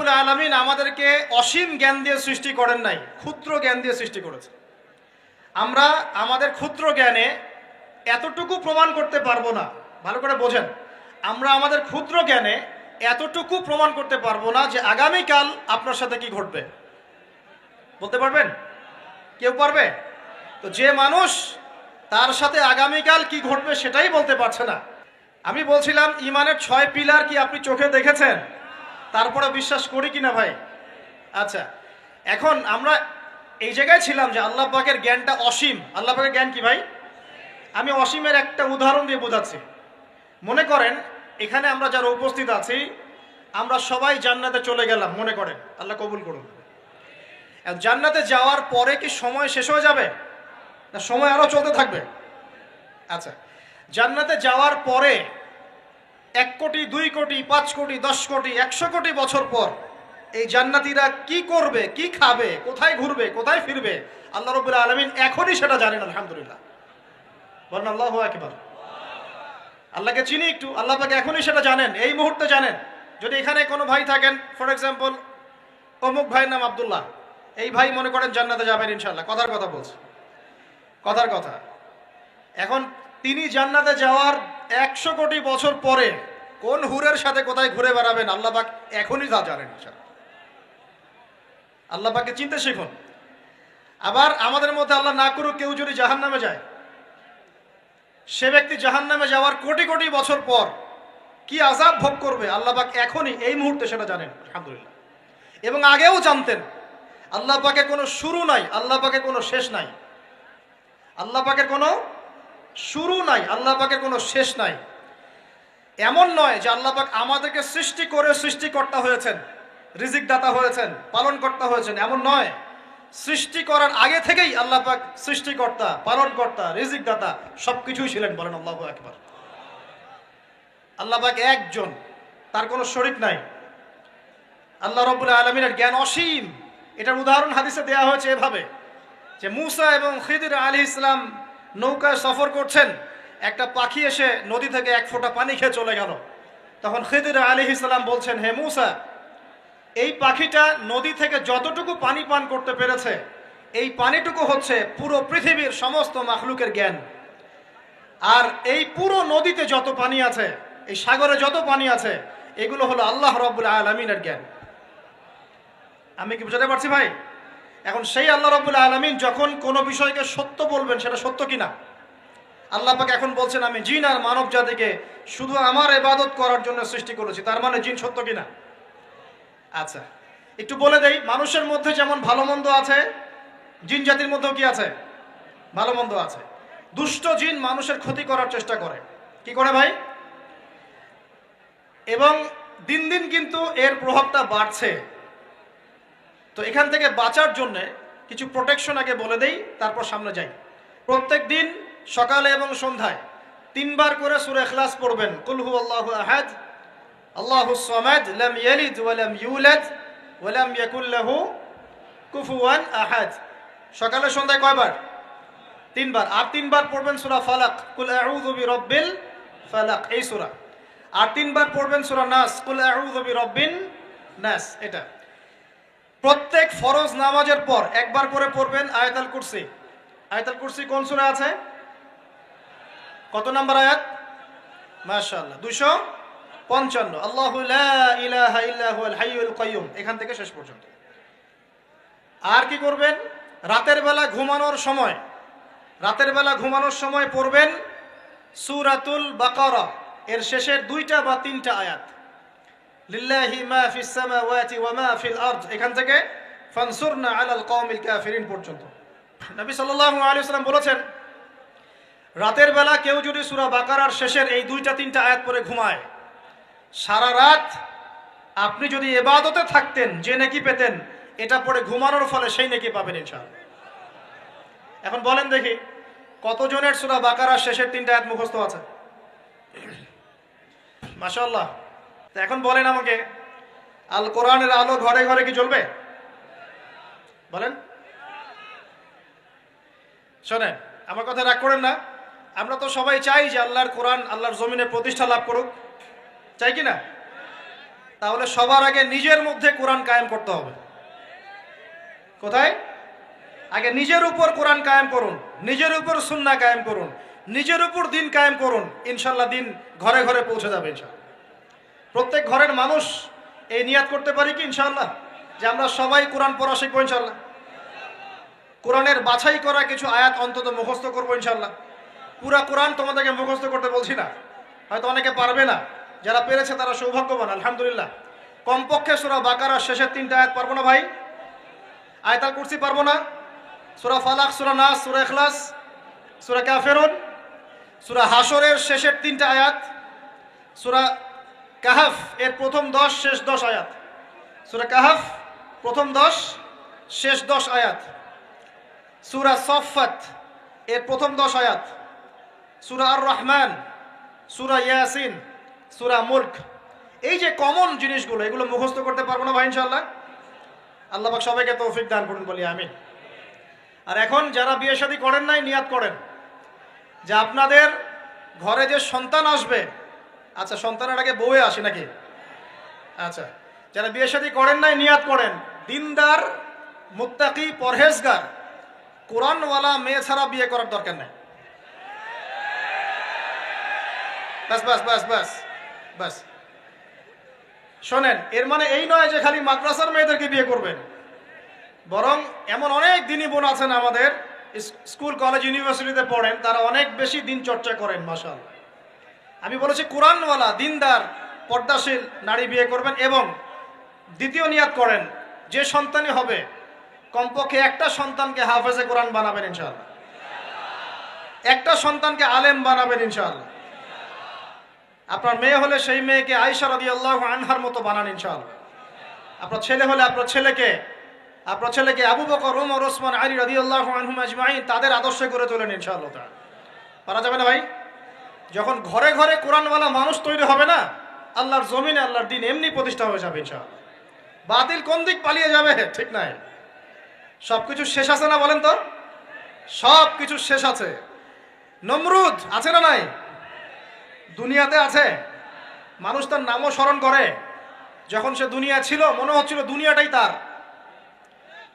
রাব্বুল আলামিন আমাদেরকে অসীম জ্ঞান দিয়ে সৃষ্টি করেন নাই, ক্ষুদ্র জ্ঞান দিয়ে সৃষ্টি করেছে। আমরা আমাদের ক্ষুদ্র জ্ঞানে এতটুকু প্রমাণ করতে পারবো না, ভালো করে বোঝেন, আমরা আমাদের ক্ষুদ্র জ্ঞানে এতটুকু প্রমাণ করতে পারবো না যে আগামীকাল আপনার সাথে কি ঘটবে। বলতে পারবেন? কেউ পারবে? তো যে মানুষ তার সাথে আগামীকাল কি ঘটবে সেটাই বলতে পারছে না। আমি বলছিলাম ইমানের 6 পিলার কি আপনি চোখে দেখেছেন? তারপরে বিশ্বাস করি কিনা ভাই? আচ্ছা, এখন আমরা এই জায়গায় ছিলাম যে আল্লাহ পাকের জ্ঞানটা অসীম। আল্লাহ পাকের জ্ঞান কি ভাই? আমি অসীমের একটা উদাহরণ দিয়ে বোঝাচ্ছি। মনে করেন এখানে আমরা যারা উপস্থিত আছি আমরা সবাই জান্নাতে চলে গেলাম, মনে করেন, আল্লাহ কবুল করুন। জান্নাতে যাওয়ার পরে কি সময় শেষ হয়ে যাবে, না সময় আরো চলতে থাকবে? আচ্ছা, জান্নাতে যাওয়ার পরে 1 কোটি, 2 কোটি, 5 কোটি, 10 কোটি, 100 কোটি বছর পর এই জান্নাতীরা কি করবে, কি খাবে, কোথায় ঘুরবে, কোথায় ফিরবে, আল্লাহ রাব্বুল আলামিন এখনই সেটা জানেন। আলহামদুলিল্লাহ, বলেন আল্লাহু আকবার। আল্লাহকে চিনি একটু, আল্লাহ পাক এখনই সেটা জানেন, এই মুহূর্তে জানেন। যদি এখানে কোনো ভাই থাকেন, ফর এক্সাম্পল অমুক ভাইয়ের নাম আব্দুল্লাহ, এই ভাই মনে করেন জান্নাতে যাবেন ইনশাআল্লাহ, কথার কথা বলছে, কথার কথা। এখন তিনি জান্নাতে যাওয়ার 100 কোটি বছর পরে কোন হুরের সাথে কোথায় ঘুরে বেড়াবেন আল্লাহ পাক এখনই তা জানেন। আল্লাহ পাককে চিনতে শিখুন। আবার আমাদের মধ্যে আল্লাহ না করুক কেউ যদি জাহান্নামে যায়, সে ব্যক্তি জাহান্নামে যাওয়ার কোটি কোটি বছর পর কি আযাব ভোগ করবে আল্লাহ পাক এখনই এই মুহূর্তে সেটা জানেন। আলহামদুলিল্লাহ। এবং আগেও জানতেন। আল্লাহ পাকের কোনো শুরু নাই, আল্লাহ পাকের কোনো শেষ নাই। আল্লাহ পাকের কোনো শুরু নাই, আল্লাহ পাকের কোনো শেষ নাই। এমন নয় যে আল্লাহ পাক আমাদেরকে সৃষ্টি করে সৃষ্টিকর্তা হয়েছেন, রিজিক দাতা হয়েছেন, পালনকর্তা হয়েছেন, এমন নয়। সৃষ্টি করার আগে থেকেই আল্লাহ পাক সৃষ্টিকর্তা, পালনকর্তা, রিজিক দাতা সবকিছুই ছিলেন। বলেন আল্লাহু আকবার। আল্লাহ পাক একজন, তার কোনো শরীক নাই। আল্লাহ রাব্বুল আলামিনের জ্ঞান অসীম। এটার উদাহরণ হাদিসে দেয়া হয়েছে এভাবে যে মুসা এবং খিদির আলাইহিস সালাম নৌকায় সফর করছেন, একটা পাখি এসে নদী থেকে 1 ফোঁটা পানি খেয়ে চলে গেল। তখন খিদির আলাইহিস সালাম বলছেন, হে মুসা, এই পাখিটা নদী থেকে যতটুকু পানি পান করতে পেরেছে এই পানিটুকু হচ্ছে পুরো পৃথিবীর সমস্ত মাখলুকের জ্ঞান। আর এই পুরো নদীতে যত পানি আছে, এই সাগরে যত পানি আছে, এগুলো হলো আল্লাহ রাব্বুল আলামিনের জ্ঞান। আমি কি বুঝাতে পারছি ভাই? এখন সেই আল্লাহ রাব্বুল আলামিন যখন কোনো বিষয়কে সত্য বলবেন সেটা সত্য কিনা আল্লাহ পাক এখন বলছেন, আমি জিন আর মানব জাতিকে শুধু আমার ইবাদত করার জন্য সৃষ্টি করেছি, তার মানে জিন সত্য কিনা? আচ্ছা, একটু বলে দেই, মানুষের মধ্যে যেমন ভালো মন্দ আছে, জিন জাতির মধ্যেও কি আছে? ভালো মন্দ আছে। দুষ্ট জিন মানুষের ক্ষতি করার চেষ্টা করে। কি করে ভাই? এবং দিন দিন কিন্তু এর প্রভাবটা বাড়ছে। তো এখান থেকে বাঁচার জন্য কিছু প্রোটেকশন আগে বলে দেই, তারপর সামনে যাই। প্রত্যেক দিন সকালে এবং সন্ধ্যায় 3 বার করে সূরা ইখলাস পড়বেন। কুল হুয়াল্লাহু আহাদ, আল্লাহুস সামাদ, লাম ইয়ালিদ ওয়া লাম ইউলাদ ওয়া লাম ইয়াকুল লাহু কুফুয়ান আহাদ। সকালে সন্ধ্যায় কয়বার? 3 বার। আর 3 বার পড়বেন সূরা ফালাক, কুল আউযু বিরাব্বিল ফালাক, এই সূরা। আর 3 বার পড়বেন সূরা নাস, কুল আউযু বিরাব্বিন নাস। এটা প্রত্যেক ফরজ নামাজের পর 1 বার করে পড়বেন আয়াতুল কুরসি। আয়াতুল কুরসি কোন সূরা আছে? কত নাম্বার আয়াত? মাশাআল্লাহ, 255। আল্লাহু লা ইলাহা ইল্লা হুয়াল হাইয়ুল কাইয়্যুম, এখান থেকে শেষ পর্যন্ত। আর কি করবেন? রাতের বেলা ঘুমানোর সময় পড়বেন সূরাতুল বাকারা, এর শেষের 2টা বা 3টা আয়াত। লিল্লাহি মা ফিস সামাওয়াতি ওয়া মা ফিল আরদ, এখান থেকে ফানসুরনা আলাল কওমিল কাফিরিন পর্যন্ত। নবী সাল্লাল্লাহু আলাইহি ওয়াসাল্লাম বলেছেন, রাতের বেলা কেউ যদি সূরা বাকারার শেষের এই 2টা 3টা আয়াত পড়ে ঘুমায়, সারা রাত আপনি যদি ইবাদতে থাকতেন যে নেকি পেতেন, এটা পড়ে ঘুমানোর ফলে সেই নেকি পাবেন ইনশাআল্লাহ। এখন বলেন দেখি, কতজনের সূরা বাকারার শেষের 3টা আয়াত মুখস্থ আছে? মাশাআল্লাহ। তো এখন বলেন আমাকে, আল কোরআনের আলো ঘরে ঘরে কি জ্বলবে? বলেন। শোনেন, আমার কথা রাগ করেন না। আমরা তো সবাই চাই যে আল্লাহর কোরআন আল্লাহর জমিনে প্রতিষ্ঠা লাভ করুক, চাই কি না? তাহলে সবার আগে নিজের মধ্যে কোরআন কায়েম করতে হবে। কোথায়? আগে নিজের উপর কোরআন কায়েম করুন, নিজের উপর সুন্নাহ কায়েম করুন, নিজের উপর দিন কায়েম করুন। ইনশাল্লাহ দিন ঘরে ঘরে পৌঁছে যাবে ইনশাল্লাহ। প্রত্যেক ঘরের মানুষ এই নিয়াত করতে পারি কি ইনশাল্লাহ যে আমরা সবাই কোরআন পড়া শিখবো ইনশাল্লাহ। কোরআনের বাছাই করা কিছু আয়াত অন্তত মুখস্থ করবো ইনশাল্লাহ। পুরা কোরআন তোমাদেরকে মুখস্থ করতে বলছি না, হয়তো অনেকে পারবে না, যারা পেরেছে তারা সৌভাগ্যবান আলহামদুলিল্লাহ। কমপক্ষে সূরা বাকারার শেষের 3টা আয়াত পারবো না ভাই? আয়াতুল কুরসি পারবো না? সূরা ফালাক, সূরা নাস, সূরা ইখলাস, সূরা কাফিরুন, সূরা হাশরের শেষের 3টা আয়াত, সূরা কাহাফ এর প্রথম 10 শেষ 10 আয়াত, সূরা কাহাফ প্রথম 10 শেষ 10 আয়াত, সূরা সফফাত এর প্রথম 10 আয়াত, সূরা আর রহমান, সূরা ইয়াসিন, সূরা মুলক। এই যে কমন জিনিসগুলো, এগুলো মুখস্থ করতে পারবো না ভাই ইনশাআল্লাহ? আল্লাহ পাক সবাইকে তৌফিক দান করুন বলি আমিন। আর এখন যারা বিয়ে শাদী করেন নাই, নিয়াত করেন যে আপনাদের ঘরে যে সন্তান আসবে, আচ্ছা সন্তানের আগে বউয়ে আসে নাকি? আচ্ছা, যারা বিয়ে শাদী করেন নাই নিয়াত করেন দিনদার, মুত্তাকি, পরহেজগার, কোরআনওয়ালা মেয়ে ছাড়া বিয়ে করার দরকার নাই। বাস বাস বাস বাস বাস। শোনেন, এর মানে এই নয় যে খালি মাদ্রাসার মেয়েদেরকে বিয়ে করবেন, বরং এমন অনেক দিনই বোন আছেন আমাদের স্কুল কলেজ ইউনিভার্সিটিতে পড়েন, তারা অনেক বেশি দিন চর্চা করেন মাশাআল্লাহ। আমি বলেছি কোরআনওয়ালা দিনদার পর্দাশীল নারী বিয়ে করবেন, এবং দ্বিতীয় নিয়াত করেন যে সন্তানই হবে কমপক্ষে একটা সন্তানকে হাফেজে কোরআন বানাবেন ইনশাআল্লাহ, একটা সন্তানকে আলেম বানাবেন ইনশাআল্লাহ। আপনার মেয়ে হলে সেই মেয়েকে আয়েশা রাদিয়াল্লাহু আনহার মতো বানান ইনশাআল্লাহ। আপনার ছেলে হলে আপনার ছেলেকে আবু বকর, ওমর, ওসমান, আলী রাদিয়াল্লাহু আনহুম আজমাইন তাদের আদর্শে করে তোলেন ইনশাআল্লাহ তাআলা। পারা যাবে না ভাই? যখন ঘরে ঘরে কোরআনওয়ালা মানুষ তৈরি হবে না, আল্লাহর জমিনে আল্লাহর দিন এমনি প্রতিষ্ঠা হয়ে যাবে ইনশাআল্লাহ। বাতিল কোন দিক পালিয়ে যাবে ঠিক নাই? সবকিছু শেষ আছে না বলেন তো? সব কিছু শেষ আছে। নমরুদ আছে না নাই? দুনিয়াতে আছে। মানুষ তার নামও স্মরণ করে। যখন সে দুনিয়া ছিল মনে হচ্ছিল দুনিয়াটাই তার,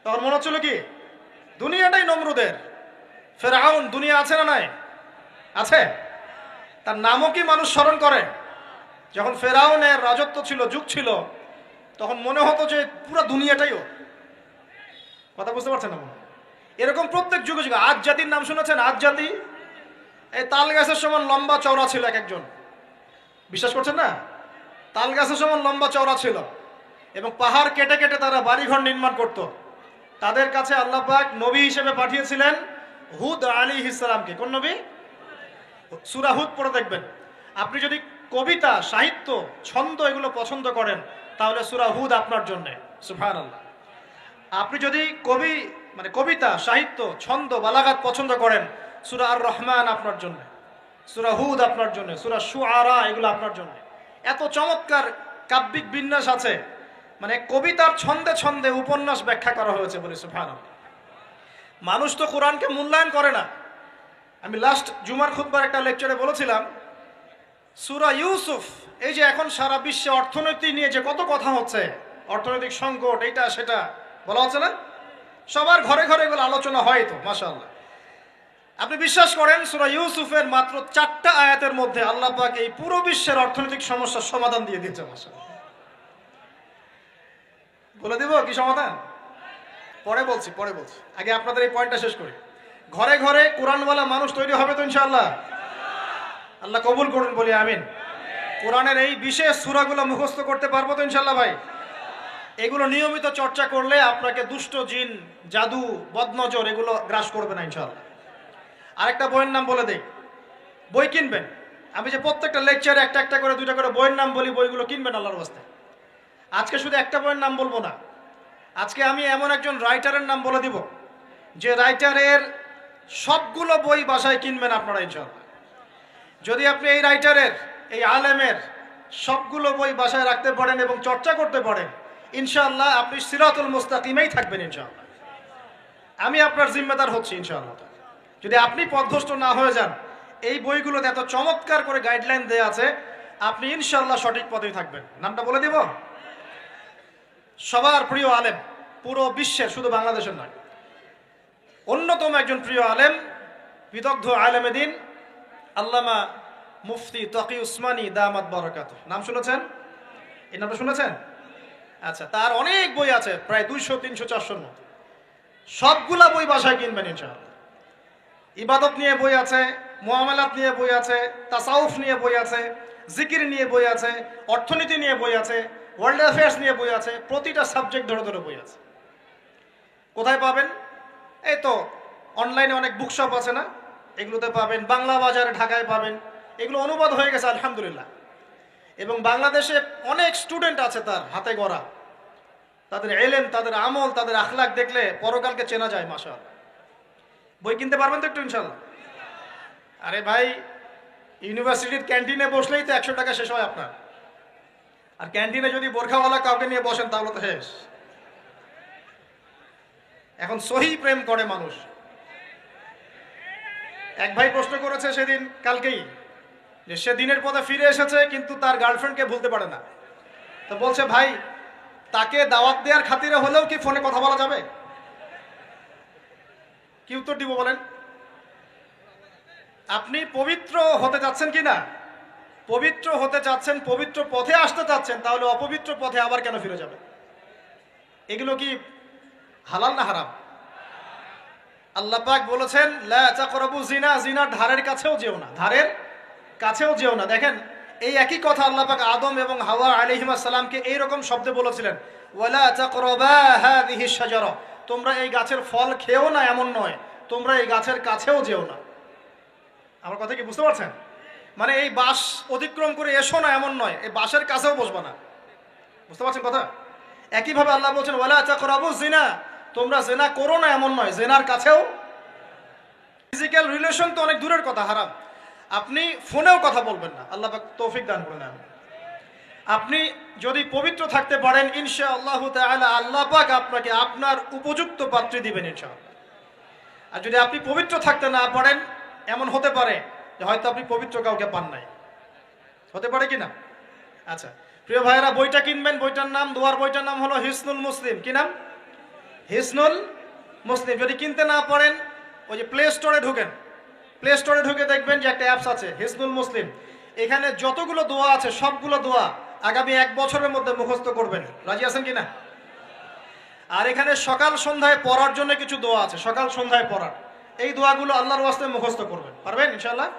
তখন মনে হচ্ছিল কি দুনিয়াটাই নমরুদের। ফেরাউন দুনিয়া আছে না নাই? আছে। তার নামও কি মানুষ স্মরণ করে? যখন ফেরাউনের রাজত্ব ছিল, যুগ ছিল, তখন মনে হতো যে পুরো দুনিয়াটাই ও। কথা বুঝতে পারছেন না? এরকম প্রত্যেক যুগে যুগে। আজ জাতির নাম শুনেছেন? আজ জাতি এই তাল গাছের সমান লম্বা চওড়া ছিল এক একজন, বিশ্বাস করছেন না? তাল গাছের সমান লম্বা চওড়া ছিল, এবং পাহাড় কেটে কেটে তারা বাড়িঘর নির্মাণ করত। তাদের কাছে আল্লাহ পাক নবী হিসেবে পাঠিয়েছিলেন হুদ আলাইহিস সালামকে। কোন নবী? সূরা হুদ পড়ে দেখবেন। আপনি যদি কবিতা, সাহিত্য, ছন্দ এগুলো পছন্দ করেন তাহলে সূরা হুদ আপনার জন্য। সুবহানাল্লাহ। আপনি যদি কবিতা, সাহিত্য, ছন্দ, বালাগাত পছন্দ করেন, সূরা আর রহমান আপনার জন্য, সূরা হুদ আপনার জন্য, সূরা শুআরা এগুলো আপনার জন্য। এত চমৎকার কাব্যিক বিন্যাস আছে, মানে কবিতার ছন্দে ছন্দে উপন্যাস ব্যাখ্যা করা হয়েছে বলে সুবহানাল্লাহ। মানুষ তো কোরআনকে মূল্যায়ন করে না। আমি লাস্ট জুমার খুতবার একটা লেকচারে বলেছিলাম, সূরা ইউসুফ, এই যে এখন সারা বিশ্বে অর্থনীতি নিয়ে যে কত কথা হচ্ছে, অর্থনৈতিক সংকট, এইটা সেটা বলা হচ্ছে না, সবার ঘরে ঘরে এগুলো আলোচনা হয় তো মাশাআল্লাহ। আপনি বিশ্বাস করেন সূরা ইউসুফের মাত্র 4টা আয়াতের মধ্যে আল্লাহ পাক এই পুরো বিশ্বের অর্থনৈতিক সমস্যার সমাধান দিয়ে দিয়েছে মাশাআল্লাহ। বলে দিব কি সমাধান? পরে বলছি। আগে আপনাদের এই পয়েন্টটা শেষ করি। ঘরে ঘরে কোরআনওয়ালা মানুষ তৈরি হবে তো ইনশাআল্লাহ? আল্লাহ কবুল করুন বলি আমিন। কোরআনের এই বিশেষ সূরাগুলো মুখস্থ করতে পারবো তো ইনশাআল্লাহ ভাই? এগুলো নিয়মিত চর্চা করলে আপনাকে দুষ্ট জিন, জাদু, বদনজর এগুলো গ্রাস করবে না ইনশাআল্লাহ। আরেকটা বইয়ের নাম বলে দেই, বই কিনবেন। আমি যে প্রত্যেকটা লেকচারে একটা একটা করে 2টা করে বইয়ের নাম বলি, বইগুলো কিনবেন আল্লাহর ওয়াস্তে। আজকে শুধু একটা বইয়ের নাম বলবো না, আজকে আমি এমন একজন রাইটারের নাম বলে দিব যে রাইটারের সবগুলো বই বাসায় কিনবেন আপনারা ইনশাআল্লাহ। যদি আপনি এই রাইটারের, এই আলেমের সবগুলো বই বাসায় রাখতে পারেন এবং চর্চা করতে পারেন, ইনশাআল্লাহ আপনি সিরাতুল মুস্তাকিমেই থাকবেন ইনশাআল্লাহ। আমি আপনার জিম্মেদার হচ্ছি ইনশাআল্লাহ। যদি আপনি পথভ্রষ্ট না হয়ে যান, এই বইগুলোতে এত চমৎকার করে গাইডলাইন দেয়া আছে, আপনি ইনশাআল্লাহ সঠিক পথেই থাকবেন। নামটা বলে দিব? সবার প্রিয় আলেম, পুরো বিশ্বের, শুধু বাংলাদেশের নয়, অন্যতম একজন প্রিয় আলেম, বিদগ্ধ আলেমে দিন আল্লামা মুফতি তকি উসমানী দামাত বারাকাতুহু। নাম শুনেছেন? এই নামটা শুনেছেন? আচ্ছা, তার অনেক বই আছে, প্রায় 200, 300, 400-র মতো। সবগুলা বই বাসায় কিনবেন ইনশাআল্লাহ। ইবাদত নিয়ে বই আছে, মুআমালাত নিয়ে বই আছে, তাসাউফ নিয়ে বই আছে, জিকির নিয়ে বই আছে, অর্থনীতি নিয়ে বই আছে, ওয়ার্ল্ড অ্যাফেয়ার্স নিয়ে বই আছে, প্রতিটা সাবজেক্ট ধরে ধরে বই আছে। কোথায় পাবেন? এই তো অনলাইনে অনেক বুকশপ আছে না, এগুলোতে পাবেন। বাংলা বাজারে ঢাকায় পাবেন, এগুলো অনুবাদ হয়ে গেছে আলহামদুলিল্লাহ। এবং বাংলাদেশে অনেক স্টুডেন্ট আছে তার হাতে গড়া, তাদের এলেম, তাদের আমল, তাদের আখলাক দেখলে পরকালকে চেনা যায় মাশাআল্লাহ। বই কিনতে পারবেন তো একটু ইনশাআল্লাহ? আরে ভাই, ইউনিভার্সিটির ক্যান্টিনে বসলেই তো 100 টাকা শেষ হয় আপনার, আর ক্যান্টিনে যদি বোরখাওয়ালা কাউকে নিয়ে বসেন তাহলে তো শেষ। এখন সহি প্রেম করে মানুষ। এক ভাই প্রশ্ন করেছে সেদিন, কালকেই, যে সে দিনের পথে ফিরে এসেছে কিন্তু তার গার্লফ্রেন্ডকে ভুলতে পারে না। তো বলছে, ভাই তাকে দাওয়াত দেওয়ার খাতিরে হলেও কি ফোনে কথা বলা যাবে? কি উত্তর দিব বলেন? আপনি পবিত্র হতে যাচ্ছেন কি না? পবিত্র হতে চাচ্ছেন, পবিত্র পথে আসতে চাচ্ছেন, তাহলে অপবিত্র পথে আবার কেন ফিরে যাবে? এগুলো কি হালাল না হারাম? আল্লাহ পাক বলেছেন, লা তাকরাবু জিনা, জিনার ধারের কাছেও যেও না, ধারের কাছেও যেও না। দেখেন, এই একই কথা আল্লাহ পাক আদম এবং হাওয়া আলাইহিমুস সালামকে এইরকম শব্দে বলেছিলেন, ওয়ালা তাকরাবা হাযিহি শাজারা, তোমরা এই গাছের ফল খেও না এমন নয়, তোমরা এই গাছের কাছেও যেও না। আমার কথা কি বুঝতে পারছেন? মানে এই বাঁশ অতিক্রম করে এসো না এমন নয়, এই বাঁশের কাছেও বসবা না। বুঝতে পারছেন কথা? একইভাবে আল্লাহ বলছেন, ওয়ালা তাকরাবু জিনা, তোমরা জেনা করো না এমন নয়, জেনার কাছেও। ফিজিক্যাল রিলেশন তো অনেক দূরের কথা, হারাম। আপনি ফোনেও কথা বলবেন না, আল্লাহ পাক তৌফিক দান করে নেন। আপনি যদি পবিত্র থাকতে পারেন ইনশাআল্লাহ তাআলা, আল্লাহ পাক আপনাকে আপনার উপযুক্ত পাত্রী দিবেন ইনশাআল্লাহ। আর যদি আপনি পবিত্র থাকতে না পারেন, এমন হতে পারে যে হয়তো আপনি পবিত্র কাউকে পান নাই, হতে পারে কি না? আচ্ছা প্রিয় ভাইয়েরা, বইটা কিনবেন। বইটার নাম, দোয়ার বইটার নাম হলো হিসনুল মুসলিম। কি নাম? হিসনুল মুসলিম। যদি কিনতে না পারেন, ওই যে প্লে স্টোরে ঢুকেন, প্লে স্টোরে ঢুকে দেখবেন যে একটা অ্যাপস আছে হিসনুল মুসলিম। এখানে যতগুলো দোয়া আছে সবগুলো দোয়া আগামী 1 বছরের মধ্যে মুখস্থ করবেন। রাজি আছেন কিনা? আর এখানে সকাল সন্ধ্যায় পড়ার জন্য কিছু দোয়া আছে, সকাল সন্ধ্যায় পড়ার। এই দোয়াগুলো আল্লাহর ওয়াস্তে মুখস্থ করবেন। পারবেন ইনশাআল্লাহ?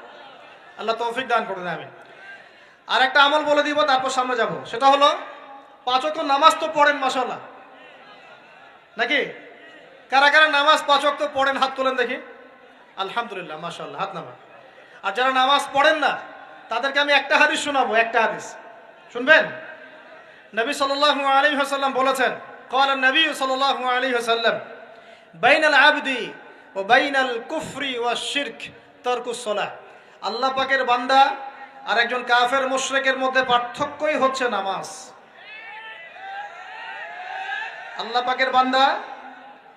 আল্লাহ তৌফিক দান করবেন। আমি আর একটা আমল বলে দিব, তারপর সামনে যাব। সেটা হলো 5 ওয়াক্ত নামাজ তো পড়েন মাশাআল্লাহ, নাকি? কারা কারা নামাজ 5 ওয়াক্ত পড়েন হাত তোলেন দেখি। আলহামদুলিল্লাহ, মাশাআল্লাহ, হাত নামান। আর যারা নামাজ পড়েন না তাদেরকে আমি একটা হাদিস শোনাবো, একটা হাদিস শুনবেন। নবী সাল্লাল্লাহু আলাইহি ওয়াসাল্লাম বলেছেন, قال النبي صلى الله عليه وسلم بين العبد وبين الكفر والشرك ترك الصلاة। আল্লাহ পাকের বান্দা আর একজন কাফের মুশরিকের মধ্যে পার্থক্যই হচ্ছে নামাজ। আল্লাহ পাকের বান্দা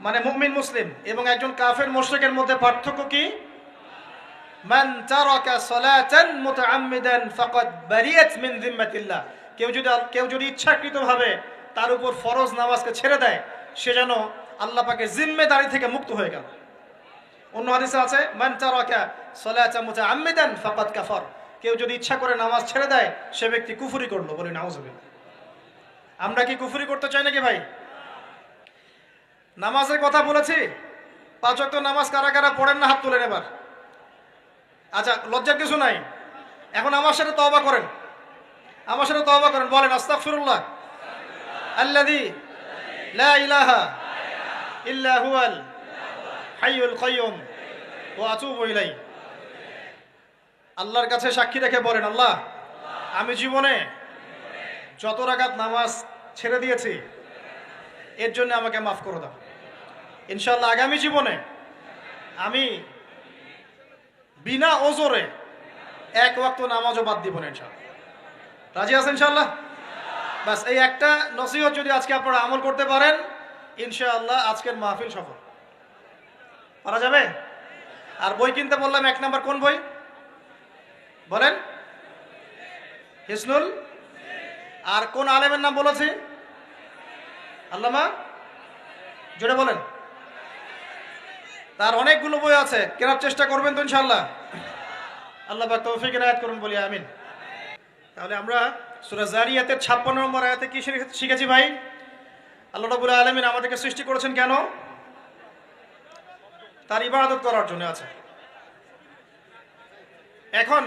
মানে মুমিন মুসলিম এবং একজন কাফের মুশরিকের মধ্যে পার্থক্য কি? মান তারাকা সালাতান মুতাআম্মিদান ফাকাদ বারিয়াত মিন যিম্মাতিল্লাহ। কেউ যদি ইচ্ছাকৃতভাবে তার উপর ফরজ নামাজকে ছেড়ে দেয়, সে যেন আল্লাহ পাকের জিম্মেদারি থেকে মুক্ত হয়ে গেল। অন্য হাদিসে আছে, মান তারাকা সালাতান মুতাআম্মিদান ফাকাদ কাফার। কেউ যদি ইচ্ছা করে নামাজ ছেড়ে দেয়, সে ব্যক্তি কুফরি করলো। বলি নাউজুবিল্লাহ। আমরা কি কুফরি করতে চাই নাকি ভাই? নামাজের কথা বলেছি, 5 ওয়াক্ত নামাজ কারা কারা পড়েন না হাত তুলেন এবার। আচ্ছা, লজ্জার কিছু নাই। এখন আমার সাথে তওবা করেন, আমার সাথে তওবা করেন। বলেন, আস্তাগফিরুল্লাহ আল্লাযী লা ইলাহা ইল্লা হুয়াল হাইয়ুল কাইয়্যুম ওয়া আতুবু ইলাইহি। আল্লাহর কাছে সাক্ষী রেখে বলেন, আল্লাহ, আমি জীবনে যত রাকাত নামাজ ছেড়ে দিয়েছি এর জন্য আমাকে মাফ করে দাও। ইনশাআল্লাহ আগামী জীবনে আমি বিনা ওজরে 1 ওয়াক্ত নামাজও বাদ দিব না ইনশাআল্লাহ। রাজি আছেন ইনশাআল্লাহ? বাস এই একটা নসিহত যদি আজকে আপনারা আমল করতে পারেন, ইনশাআল্লাহ আজকের মাহফিল সফল। পারা যাবে? আর বই কিনতে বললাম, 1 নাম্বার কোন বই বলেন? হিসনুল। আর কোন আলেমের নাম বলেছি? আল্লামা জোরে বলেন। তার অনেকগুলো বই আছে, কেনার চেষ্টা করবেন তো ইনশাআল্লাহ। আল্লাহ পাক তৌফিক ইনায়াত করুন বলি আমিন। তাহলে আমরা সূরা যারিয়াতের 56 নম্বর আয়াতে কি শিখেছি ভাই? আল্লাহ রাব্বুল আলামিন আমাদেরকে সৃষ্টি করেছেন কেন? তার ইবাদত করার জন্য। আছে। এখন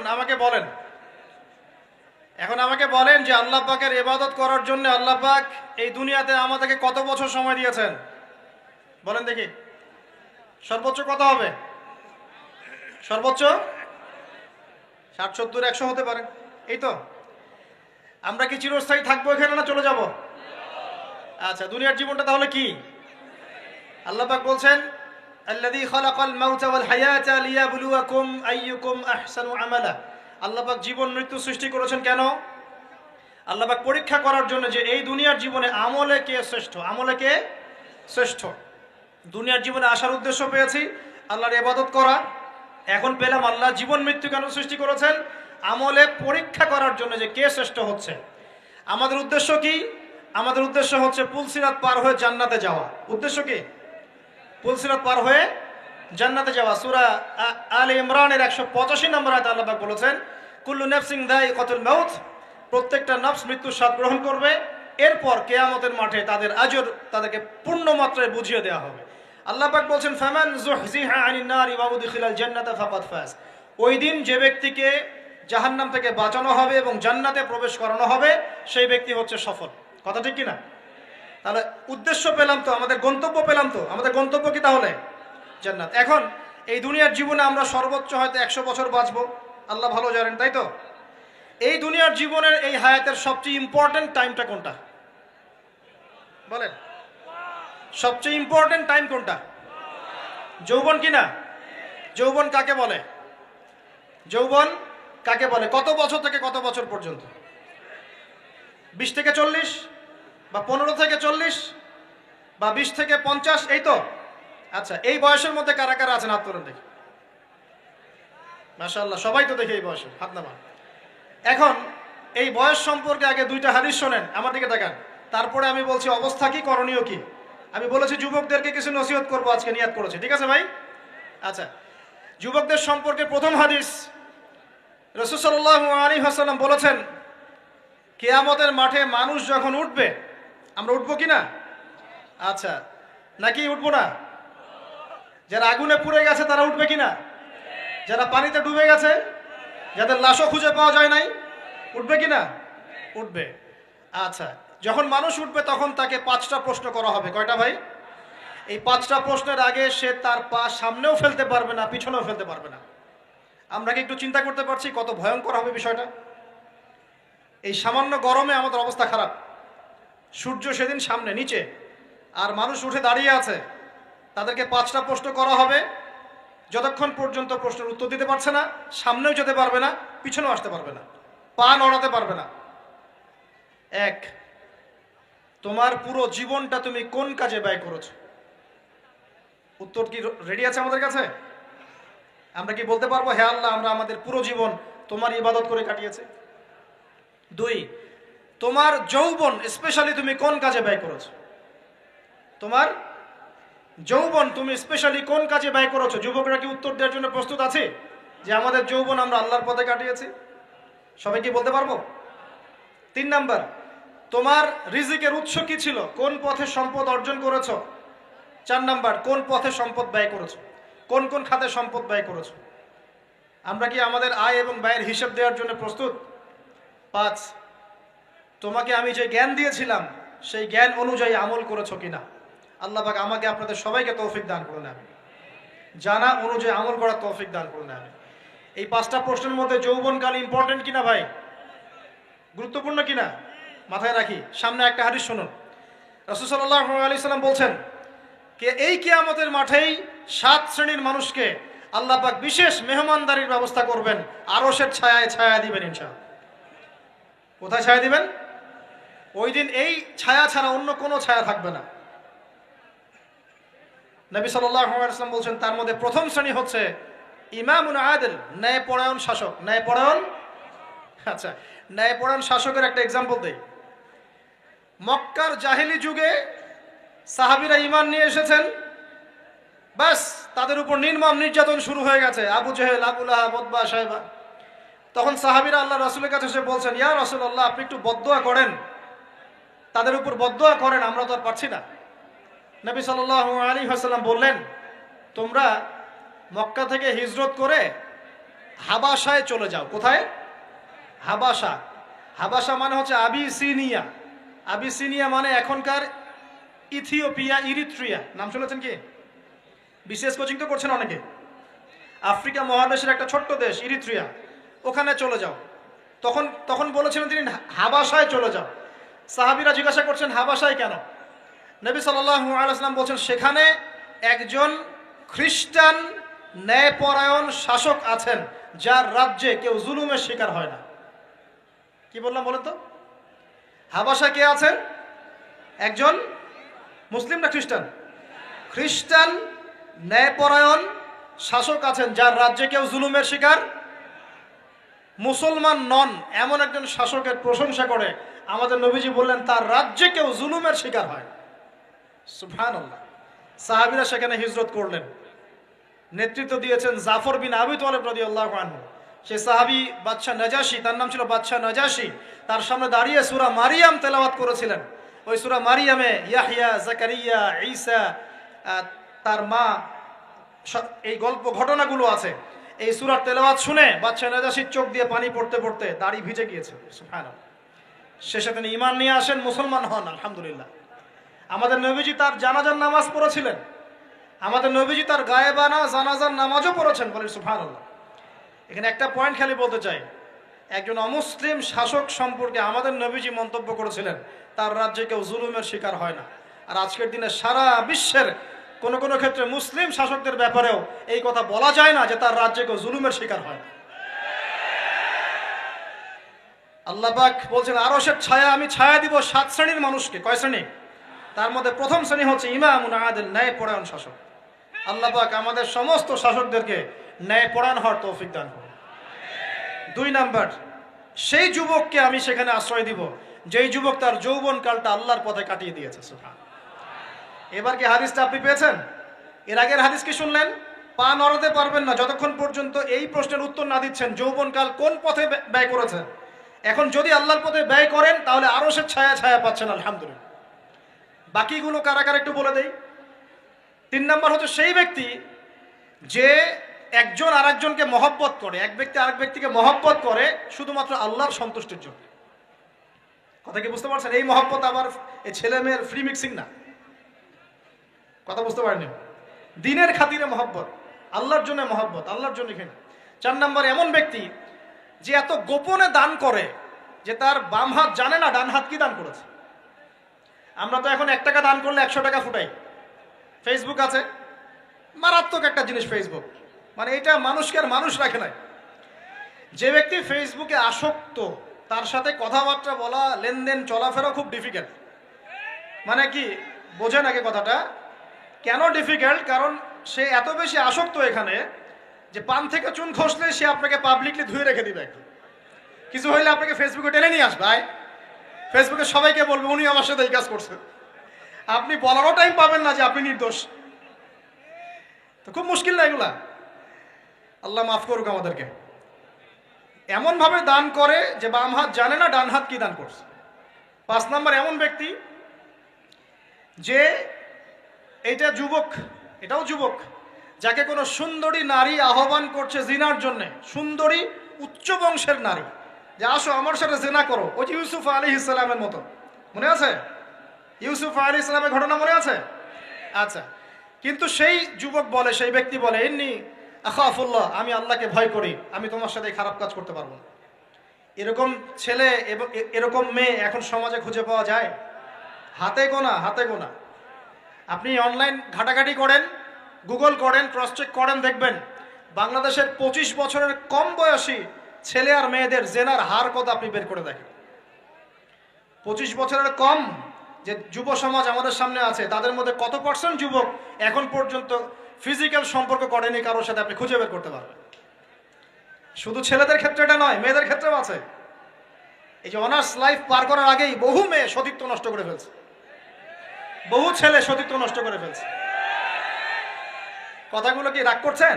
আমাকে বলেন যে আল্লাহ পাকের ইবাদত করার জন্য আল্লাহ পাক এই দুনিয়াতে আমাদেরকে কত বছর সময় দিয়েছেন বলেন দেখি। সর্বোচ্চ কত হবে? সর্বোচ্চ 60, 70, 100 হতে পারে। এই তো। আমরা কি চিরস্থায়ী থাকবো এখানে না চলে যাব? আচ্ছা, দুনিয়ার জীবনটা তাহলে কি? আল্লাহ পাক বলছেন আল্লাযী খালাকাল মাউতা ওয়াল হায়াতা লিয়াবলুয়াকুম আইয়ুকুম আহসানু আমালা। আল্লাহ পাক জীবন মৃত্যু সৃষ্টি করেছেন কেন? আল্লাহ পাক পরীক্ষা করার জন্য যে এই দুনিয়ার জীবনে আমলে কে শ্রেষ্ঠ, আমলে কে শ্রেষ্ঠ। দুনিয়ার জীবনে আসার উদ্দেশ্য পেয়েছি আল্লাহর ইবাদত করা, এখন পেলাম আল্লাহ জীবন মৃত্যু কেন সৃষ্টি করেছেন? আমলে পরীক্ষা করার জন্য যে কে শ্রেষ্ঠ হচ্ছে। আমাদের উদ্দেশ্য কি? আমাদের উদ্দেশ্য হচ্ছে পুলসিরাত পার হয়ে জান্নাতে যাওয়া। উদ্দেশ্য কি? পুলসিরাত পার হয়ে জান্নাতে যাওয়া। সূরা আলে ইমরানের 185 নম্বর আয়াতে আল্লাহ পাক বলেছেন কুল্লু নাফসিন যায়িকাতুল মাউত, প্রত্যেকটা নফস মৃত্যুর স্বাদ গ্রহণ করবে, এরপর কিয়ামতের মাঠে তাদের আজর তাদেরকে পূর্ণ মাত্রায় বুঝিয়ে দেওয়া হবে। আল্লাহ পাক বলছেন ফামান যুহজিহা আনিন নারি ওয়া উদখিলাল জান্নাতা ফাকাদ ফাজ। ওই দিন যে ব্যক্তিকে জাহান্নাম থেকে বাঁচানো হবে এবং জান্নাতে প্রবেশ করানো হবে সেই ব্যক্তি হচ্ছে সফল। কথা ঠিক কি না? তাহলে উদ্দেশ্য পেলাম তো, আমাদের গন্তব্য পেলাম তো। আমাদের গন্তব্য কি তাহলে? জান্নাত। এখন এই দুনিয়ার জীবনে আমরা সর্বোচ্চ হয়তো 100 বছর বাঁচবো, আল্লাহ ভালো জানেন, তাই তো? এই দুনিয়ার জীবনের এই হায়াতের সবচেয়ে ইম্পর্টেন্ট টাইমটা কোনটা বলেন? সবচেয়ে ইম্পর্টেন্ট টাইম কোনটা? যৌবন কি না? যৌবন কাকে বলে? যৌবন কাকে বলে? কত বছর থেকে কত বছর পর্যন্ত? 20 থেকে 40 বা 15 থেকে 40 বা 20 থেকে 50, এই তো। আচ্ছা, এই বয়সের মধ্যে কারা কারা আছেন হাত তোলেন দেখি। মাশাআল্লাহ, সবাই তো দেখি এই বয়সে, হাত নামান। এখন এই বয়স সম্পর্কে আগে 2টা হাদিস শোনেন, আমার দিকে তাকান, তারপরে আমি বলছি অবস্থা কি, করণীয় কি। আমি বলেছি যুবকদেরকে কিছু নসিহত করবো আজকে, নিয়াত করেছি, ঠিক আছে ভাই? আচ্ছা, যুবকদের সম্পর্কে প্রথম হাদিস, রাসূল সাল্লাল্লাহু আলাইহি ওয়াসাল্লাম বলেছেন কিয়ামতের মাঠে মানুষ যখন উঠবে, আমরা উঠবো কি না? আচ্ছা, নাকি উঠবো না? যারা আগুনে পুড়ে গেছে তারা উঠবে কি না? যারা পানিতে ডুবে গেছে, যাদের লাশও খুঁজে পাওয়া যায় নাই, উঠবে কি না? উঠবে। আচ্ছা, যখন মানুষ উঠবে তখন তাকে 5টা প্রশ্ন করা হবে। কয়টা ভাই? এই 5টা প্রশ্নের আগে সে তার পা সামনেও ফেলতে পারবে না, পিছনেও ফেলতে পারবে না। আমরা কি একটু চিন্তা করতে পারছি কত ভয়ঙ্কর হবে বিষয়টা? এই সামান্য গরমে আমাদের অবস্থা খারাপ, সূর্য সেদিন সামনে নিচে, আর মানুষ উঠে দাঁড়িয়ে আছে, তাদেরকে 5টা প্রশ্ন করা হবে। যতক্ষণ পর্যন্ত প্রশ্নের উত্তর দিতে পারছে না, সামনেও যেতে পারবে না, পিছনেও আসতে পারবে না, পা নড়াতে পারবে না। 1, তোমার পুরো জীবনটা তুমি কোন কাজে ব্যয় করেছো? উত্তর কি রেডি আছে আমাদের কাছে? আমরা কি বলতে পারবো হে আল্লাহ আমরা আমাদের পুরো জীবন তোমার ইবাদত করে কাটিয়েছি? 2, তোমার যৌবন স্পেশালি তুমি কোন কাজে ব্যয় করেছো? তোমার যৌবন তুমি স্পেশালি কোন কাজে ব্যয় করেছো? যুবকরা কি উত্তর দেওয়ার জন্য প্রস্তুত আছে যে আমাদের যৌবন আমরা আল্লাহর পথে কাটিয়েছি? সবাই কি বলতে পারবো? 3 নাম্বার, তোমার রিজিকের উৎস কি ছিল? কোন পথে সম্পদ অর্জন করেছো? 4 নাম্বার, কোন পথে সম্পদ ব্যয় করেছো? কোন কোন খাতে সম্পদ ব্যয় করেছো? আমরা কি আমাদের আয় এবং ব্যয়ের হিসাব দেওয়ার জন্য প্রস্তুত? 5, তোমাকে আমি যে জ্ঞান দিয়েছিলাম সেই জ্ঞান অনুযায়ী আমল করেছো কিনা? আল্লাহ পাক আমাকে আপনাদের সবাইকে তৌফিক দান করুন, আমি জানা অনুযায়ী আমল করার তৌফিক দান করুন। আমি এই 5টা প্রশ্নের মধ্যে যৌবনকাল ইম্পর্টেন্ট কিনা ভাই? গুরুত্বপূর্ণ কিনা? মাথায় রাখি। সামনে একটা হাদিস শুনুন। রাসূল সাল্লাল্লাহু আলাইহি সাল্লাম বলছেন যে এই কিয়ামতের মাঠেই 7 শ্রেণীর মানুষকে আল্লাহ পাক বিশেষ মেহমানদারির ব্যবস্থা করবেন, আরশের ছায়ায় ছায়া দিবেন ইনশাআল্লাহ। কোথায় ছায়া দিবেন? ওই দিন এই ছায়া ছাড়া অন্য কোনো ছায়া থাকবে না। নবী সাল্লাল্লাহু আলাইহি ওয়াসাল্লাম বলছেন তার মধ্যে প্রথম শ্রেণী হচ্ছে ইমামুন আদিল, ন্যায়পরায়ণ শাসক। ন্যায়পরায়ণ, আচ্ছা, ন্যায়পরায়ণ শাসকের একটা এক্সাম্পল দেই। মক্কার জাহেলি যুগে সাহাবীরা ঈমান নিয়ে এসেছেন, ব্যাস তাদের উপর নির্মম নির্যাতন শুরু হয়ে গেছে, আবু জেহেল, আবু লাহাব, উতবা, শায়বা। তখন সাহাবীরা আল্লাহ রাসূলের কাছে এসে বলছেন, ইয়া রাসূলুল্লাহ, আপনি একটু বদদোয়া করেন, তাদের উপর বদদোয়া করেন, আমরা তো আর পারছি না। নবী সাল্লাল্লাহু আলাইহি ওয়াসাল্লাম বললেন, তোমরা মক্কা থেকে হিজরত করে হাবাসায় চলে যাও। কোথায়? হাবাসা। হাবাসা মানে হচ্ছে আবিসিনিয়া। আবিসিনিয়া মানে এখনকার ইথিওপিয়া, ইরিত্রিয়া। নাম শুনেছেন কি? বিশেষ কোচিং তো করছেন অনেকে। আফ্রিকা মহাদেশের একটা ছোট্ট দেশ ইরিত্রিয়া, ওখানে চলে যাও। তখন বলেছিলেন তিনি হাবাসায় চলে যাও। সাহাবীরা জিজ্ঞাসা করছেন হাবাসায় কেন? নবী সাল্লাল্লাহু আলাইহি ওয়াসাল্লাম বলছেন, সেখানে একজন খ্রিস্টান ন্যায়পরায়ণ শাসক আছেন, যার রাজ্যে কেউ জুলুমের শিকার হয় না। কি বললাম বলেন তো? হাবাসা কে আছেন? একজন মুসলিম না খ্রিস্টান? খ্রিস্টান ন্যায়পরায়ণ শাসক আছেন, যার রাজ্যে কেউ জুলুমের শিকার, মুসলমান নন এমন একজন শাসকের প্রশংসা করে আমাদের নবীজি বললেন তার রাজ্যে কেউ জুলুমের শিকার হয়। সুবহানাল্লাহ। সাহাবীরা সেখানে হিজরত করলেন। নেতৃত্ব দিয়েছেন জাফর বিন আবি তালেব রাদিয়াল্লাহু আনহু। সেই সাহাবী বাদশাহ নাজাশী, তার নাম ছিল বাদশাহ নাজাশী, তার সামনে দাঁড়িয়ে সূরা মারিয়াম তেলাওয়াত করেছিলেন। ওই সূরা মারিয়ামে ইয়াহইয়া, জাকারিয়া, ঈসা, তার মা, এই গল্প ঘটনাগুলো আছে। এই সূরার তেলাওয়াত শুনে বাদশাহ নাজাশীর চোখ দিয়ে পানি পড়তে পড়তে দাড়ি ভিজে গিয়েছে। সুবহানাল্লাহ। শেষে তিনি ঈমান নিয়ে আসেন, মুসলমান হন, আলহামদুলিল্লাহ। আমাদের নবীজি তার জানাজার নামাজ পড়েছিলেন, আমাদের নবীজি তার গায়েবানা জানাজার নামাজও পড়েছেন, বলেন সুবহানাল্লাহ। এখানে একটা পয়েন্ট খালি বলতে চাই, একজন অমুসলিম শাসক সম্পর্কে আমাদের নবীজি মন্তব্য করেছিলেন তার রাজ্যে কেউ জুলুমের শিকার হয় না। আর আজকের দিনে সারা বিশ্বের কোন কোন ক্ষেত্রে মুসলিম শাসকদের ব্যাপারেও এই কথা বলা যায় না যে তার রাজ্যে কেউ জুলুমের শিকার হয় না। আল্লাহ পাক বলছেন, আরশের ছায়া আমি ছায়া দিব 7 শ্রেণীর মানুষকে। কয় শ্রেণী? তার মধ্যে প্রথম শ্রেণী হচ্ছে ইমামুন আদিল, ন্যায়পরায়ণ শাসক। আল্লাহ পাক আমাদের সমস্ত শাসকদেরকে ন্যায়পরায়ণ হওয়ার তৌফিক দান করুন। 2 নাম্বার, সেই যুবককে আমি সেখানে আশ্রয় দিব যেই যুবক তার যৌবন কালটা আল্লাহর পথে কাটিয়ে দিয়েছে। সুবহানাল্লাহ। এবার কি হাদিসটা আপনি পেয়েছেন? এর আগের হাদিস কি শুনলেন? পা নড়াতে পারবেন না যতক্ষণ পর্যন্ত এই প্রশ্নের উত্তর না দিচ্ছেন যৌবনকাল কোন পথে ব্যয় করেছেন। এখন যদি আল্লাহর পথে ব্যয় করেন তাহলে আরশের ছায়া ছায়া পাচ্ছেন, আলহামদুলিল্লাহ। বাকিগুলো কারা কারা একটু বলে দেই। 3 নাম্বার হচ্ছে সেই ব্যক্তি যে একজন আরেকজনকে মহব্বত করে, এক ব্যক্তি আরেক ব্যক্তিকে মহব্বত করে শুধুমাত্র আল্লাহর সন্তুষ্টির জন্য। কথা কি বুঝতে পারছেন? এই মহব্বত আবার এই ছেলে মেয়ের ফ্রি মিক্সিং না। কথা বুঝতে পারেনি? দিনের খাতিরে মহব্বত, আল্লাহর জন্য মহব্বত, আল্লাহর জন্য এখানে। 4 নাম্বার, এমন ব্যক্তি যে এত গোপনে দান করে যে তার বাম হাত জানে না ডান হাত কি দান করেছে। আমরা তো এখন 1 টাকা দান করলে 100 টাকা ফুটাই। ফেসবুক আছে, মারাত্মক একটা জিনিস ফেসবুক, মানে এটা মানুষকে আর মানুষ রাখে নাই। যে ব্যক্তি ফেসবুকে আসক্ত তার সাথে কথাবার্তা বলা, লেনদেন, চলাফেরা খুব ডিফিকাল্ট। মানে কি বোঝেন আগে কথাটা? কেন ডিফিকাল্ট? কারণ সে এত বেশি আসক্ত এখানে যে পান থেকে চুন খসলে সে আপনাকে পাবলিকলি ধুয়ে রেখে দিবে। একদম কিছু হইলে আপনাকে ফেসবুকে টেনে নিয়ে আসবে, ফেসবুকে সবাইকে বলবে উনি আমার সাথে এই কাজ করছে। আপনি বলারও টাইম পাবেন না যে আপনি নির্দোষ। তো খুব মুশকিল না এগুলা। আল্লাহ মাফ করুক আমাদেরকে। এমন ভাবে দান করে যে বাম হাত জানে না ডান হাত কি দান করছে। 5 নাম্বার, এমন ব্যক্তি যে এইটা যুবক, এটাও যুবক, যাকে কোনো সুন্দরী নারী আহ্বান করছে জিনার জন্য, সুন্দরী উচ্চ বংশের নারী, যে আসো আমার সাথে জিনা করো। ওই যে ইউসুফ আলাইহিস সালামের মতো, মনে আছে? ইউসুফ আলাইহিস সালামের ঘটনা মনে আছে? আচ্ছা, কিন্তু সেই যুবক বলে, সেই ব্যক্তি বলে, ইন্নী আখাফুল্লাহ, আমি আল্লাহকে ভয় করি, আমি তোমার সাথে খারাপ কাজ করতে পারবো না। এরকম ছেলে এবং এরকম মেয়ে এখন সমাজে খুঁজে পাওয়া যায়? হাতে গোনা, হাতে গোনা। আপনি অনলাইন ঘাটাঘাটি করেন, গুগল করেন, ক্রস চেক করেন, দেখবেন বাংলাদেশের 25 বছরের কম বয়সী ছেলে আর মেয়েদের জেনার হার কত আপনি বের করে দেখেন। 25 বছরের কম যে যুব সমাজ আমাদের সামনে আছে তাদের মধ্যে কত % যুবক এখন পর্যন্ত ফিজিক্যাল সম্পর্ক করেনি কারোর সাথে, আপনি খুঁজে বের করতে পারবেন। শুধু ছেলেদের ক্ষেত্রে এটা নয়, মেয়েদের ক্ষেত্রেও আছে। এই যে অনার্স লাইফ পার করার আগেই বহু মেয়ে সতীত্ব নষ্ট করে ফেলছে, বহু ছেলে সতীত্ব নষ্ট করে ফেলছে। কথাগুলো কি রাগ করছেন?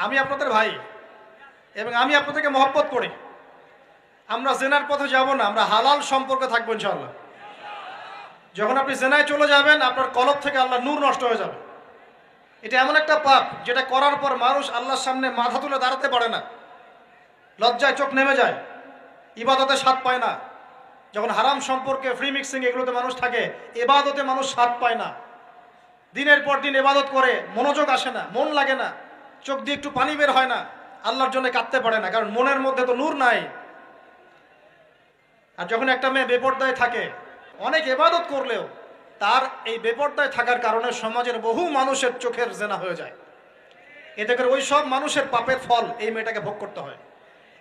আমি আপনাদের ভাই এবং আমি আপনাদেরকে মহব্বত করি। আমরা জেনার পথে যাব না, আমরা হালাল সম্পর্কে থাকবো ইনশাআল্লাহ। যখন আপনি জেনায় চলে যাবেন, আপনার কলব থেকে আল্লাহ নূর নষ্ট হয়ে যাবে। এটা এমন একটা পাপ যেটা করার পর মানুষ আল্লাহর সামনে মাথা তুলে দাঁড়াতে পারে না, লজ্জায় চোখ নেমে যায়, ইবাদতে স্বাদ পায় না। যখন হারাম সম্পর্কে, ফ্রি মিক্সিং, এগুলোতে মানুষ থাকে, ইবাদতে মানুষ স্বাদ পায় না। দিনের পর দিন ইবাদত করে মনোযোগ আসে না, মন লাগে না, চোখ দিয়ে একটু পানি বের হয় না, আল্লাহর জন্য কাঁদতে পারে না, কারণ মনের মধ্যে তো নূর নাই। আর যখন একটা মেয়ে বেপরদায় থাকে, অনেক ইবাদত করলেও তার এই বেপরদায় থাকার কারণে সমাজের বহু মানুষের চোখের জেনা হয়ে যায়। এতে করে ওই সব মানুষের পাপের ফল এই মেয়েটাকে ভোগ করতে হয়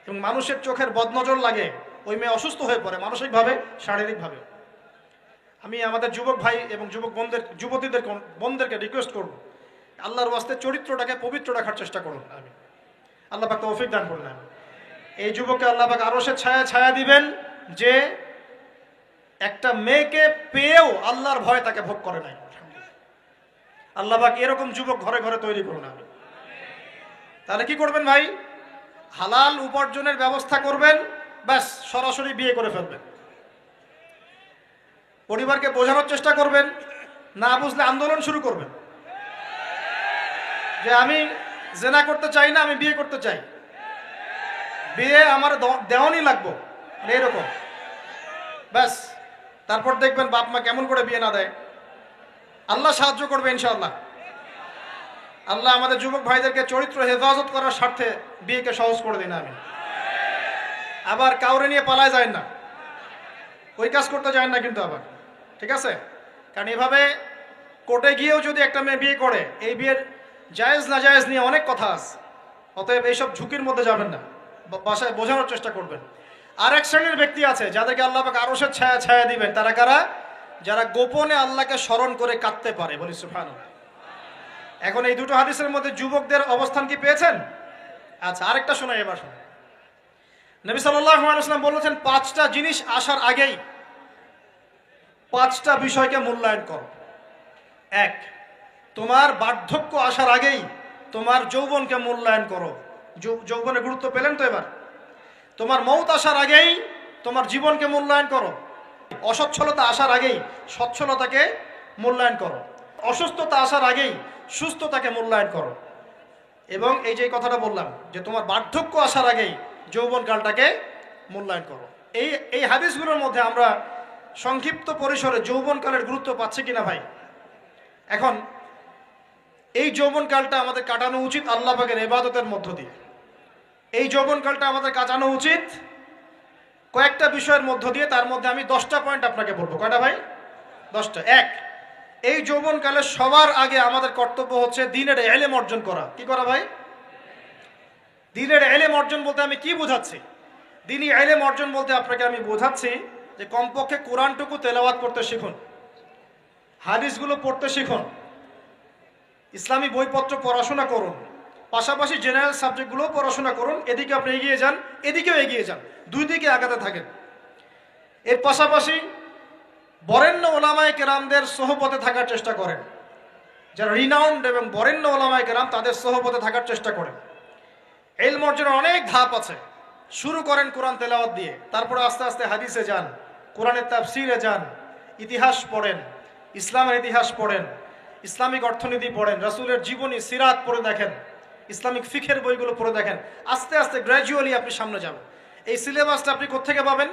এবং মানুষের চোখের বদনজর লাগে, ওই মেয়ে অসুস্থ হয়ে পড়ে মানসিকভাবে, শারীরিকভাবে। আমি আমাদের যুবক ভাই এবং যুবতীদের বোনদেরকে রিকোয়েস্ট করব, আল্লাহর ওয়াস্তে চরিত্রটাকে পবিত্র রাখার চেষ্টা করুন। আমি আল্লাহ পাক তৌফিক দান করুন। এই যুবককে আল্লাহ পাক আরশের ছায়া দিবেন, যে একটা মেয়েকে পেয়েও আল্লাহর ভয় তাকে ভোগ করে নাই। আল্লাহ পাক এরকম যুবক ঘরে ঘরে তৈরি করুন। আমি তাহলে কি করবেন ভাই? হালাল উপার্জনের ব্যবস্থা করবেন, ব্যাস সরাসরি বিয়ে করে ফেলবেন। পরিবারকে বোঝানোর চেষ্টা করবেন, না বুঝলে আন্দোলন শুরু করবেন যে আমি জেনা করতে চাই না, আমি বিয়ে করতে চাই, বিয়ে আমার দেওয়ানি লাগবো, এরকম। ব্যাস তারপর দেখবেন বাপ মা কেমন করে বিয়ে না দেয়। আল্লাহ সাহায্য করবে ইনশাআল্লাহ। আল্লাহ আমাদের যুবক ভাইদেরকে চরিত্র হেফাজত করার স্বার্থে বিয়েকে সহজ করে দিন। আমি আবার কাউরে নিয়ে পালায় যায় না, ওই কাজ করতে যায় না কিন্তু আবার, ঠিক আছে? কারণ এভাবে কোর্টে গিয়েও যদি একটা মেয়ে বিয়ে করে, এই বিয়ের জায়েজ না জায়েজ নিয়ে অনেক কথা আছে। অতএব এইসব ঝুঁকির মধ্যে যাবেন না, বাসায় বোঝানোর চেষ্টা করবেন। আর এক শ্রেণীর ব্যক্তি আছে যাদেরকে আল্লাহ পাক আরশের ছায়া দিবেন। তারা কারা? যারা গোপনে আল্লাহকে স্মরণ করে কাঁদতে পারে। বলি সুবহানাল্লাহ। এখন এই দুটো হাদিসের মধ্যে যুবকদের অবস্থান কি পেয়েছেন? আচ্ছা, আরেকটা শোনাই এবার। নবী সাল্লাল্লাহু আলাইহি ওয়াসাল্লাম বলেছেন, 5টা জিনিস আসার আগেই 5টা বিষয়কে মূল্যায়ন করো। 1, তোমার বার্ধক্য আসার আগেই তোমার যৌবনকে মূল্যায়ন করো। যৌবনের গুরুত্ব পেলেন তো এবার? তোমার মৌত আসার আগেই তোমার জীবনকে মূল্যায়ন করো। অসচ্ছলতা আসার আগেই সচ্ছলতাকে মূল্যায়ন করো। অসুস্থতা আসার আগেই সুস্থতাকে মূল্যায়ন করো। এবং এই যে কথাটা বললাম যে তোমার বার্ধক্য আসার আগেই যৌবনকালটাকে মূল্যায়ন করো, এই হাদিসগুলোর মধ্যে আমরা সংক্ষিপ্ত পরিসরে যৌবনকালের গুরুত্ব পাচ্ছি কিনা ভাই? এখন এই যৌবনকালটা আমাদের কাটানো উচিত আল্লাহ পাকের ইবাদতের মধ্য দিয়ে। এই যৌবনকালটা আমাদের কাটানো উচিত কয়েকটা বিষয়ের মধ্য দিয়ে। তার মধ্যে আমি 10টা পয়েন্ট আপনাকে বলবো। কয়টা ভাই? 10টা। 1, এই যৌবনকালে সবার আগে আমাদের কর্তব্য হচ্ছে দ্বীনের ইলম অর্জন করা। কি করা ভাই? দ্বীনের ইলম অর্জন বলতে আমি কি বোঝাচ্ছি? দ্বীনি ইলম অর্জন বলতে আপনাকে আমি বোঝাচ্ছি যে কমপক্ষে কোরআনটুকু তেলাওয়াত করতে শিখুন, হাদিসগুলো পড়তে শিখুন, ইসলামী বইপত্র পড়াশোনা করুন, পাশাপাশি জেনারেল সাবজেক্টগুলোও পড়াশোনা করুন। এদিকে আপনি এগিয়ে যান, এদিকেও এগিয়ে যান, দুই দিকে আগাতে থাকেন। এর পাশাপাশি বরেণ্য ওলামায়ে কেরামদের সোহবতে থাকার চেষ্টা করেন। যারা রিনাউন্ড এবং বরেণ্য ওলামায়ে কেরাম, তাদের সোহবতে থাকার চেষ্টা করেন। ইলম অর্জনের অনেক ধাপ আছে। শুরু করেন কোরআন তেলাওয়াত দিয়ে, তারপরে আস্তে আস্তে হাদিসে যান, কোরআনের তাফসিরে যান, ইতিহাস পড়েন, ইসলামের ইতিহাস পড়েন, ইসলামিক অর্থনীতি পড়েন, রাসূলের জীবনী সিরাত পড়ে দেখেন, ইসলামিক ফিখের বইগুলো পড়ে দেখেন। আস্তে আস্তে গ্র্যাজুয়ালি আপনি সামনে যাবেন। এই সিলেবাসটা আপনি কোত্থেকে পাবেন?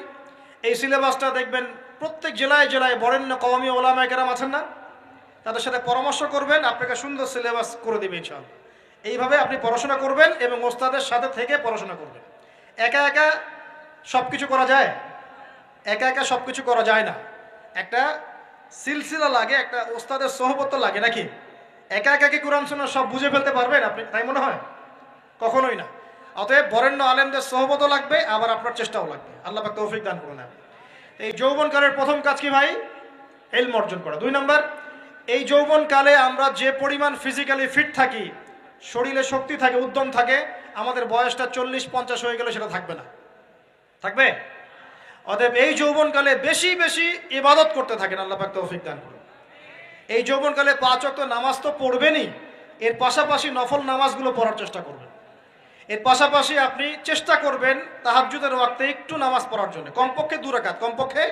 এই সিলেবাসটা দেখবেন প্রত্যেক জেলায় জেলায় বরেণ্য কওমি ওলামায়ে কেরাম আছেন না, তাদের সাথে পরামর্শ করবেন, আপনাকে সুন্দর সিলেবাস করে দেবে ইনশাআল্লাহ। এইভাবে আপনি পড়াশোনা করবেন এবং ওস্তাদের সাথে থেকে পড়াশোনা করবেন। একা একা সব কিছু করা যায়? একা একা সব কিছু করা যায় না। একটা সিলসিলা লাগে, একটা ওস্তাদের সোহবত লাগে, নাকি? একা একা কি কোরআন সুন্নাহ সব বুঝে ফেলতে পারবেন আপনি? তাই মনে হয়? কখনোই না। অতএব বরেণ্য আলেমদের সোহবতও লাগবে, আবার আপনার চেষ্টাও লাগবে। আল্লাহ পাক তৌফিক দান করুন। এই যৌবনকালের প্রথম কাজ কি ভাই? ইলম অর্জন করা। 2 নম্বর, এই যৌবনকালে আমরা যে পরিমাণ ফিজিক্যালি ফিট থাকি, শরীরে শক্তি থাকে, উদ্যম থাকে, আমাদের বয়সটা 40-50 হয়ে গেলে সেটা থাকবে না। থাকবে? অতএব এই যৌবনকালে বেশি বেশি ইবাদত করতে থাকেন, আল্লাহ পাক তৌফিক দান করুন। এই যৌবনকালে 5 ওয়াক্ত নামাজ তো পড়বেনই, এর পাশাপাশি নফল নামাজগুলো পড়ার চেষ্টা করবেন। এর পাশাপাশি আপনি চেষ্টা করবেন তাহাজ্জুদের ওয়াক্তে একটু নামাজ পড়ার জন্য, কমপক্ষে 2 রাকাত, কমপক্ষে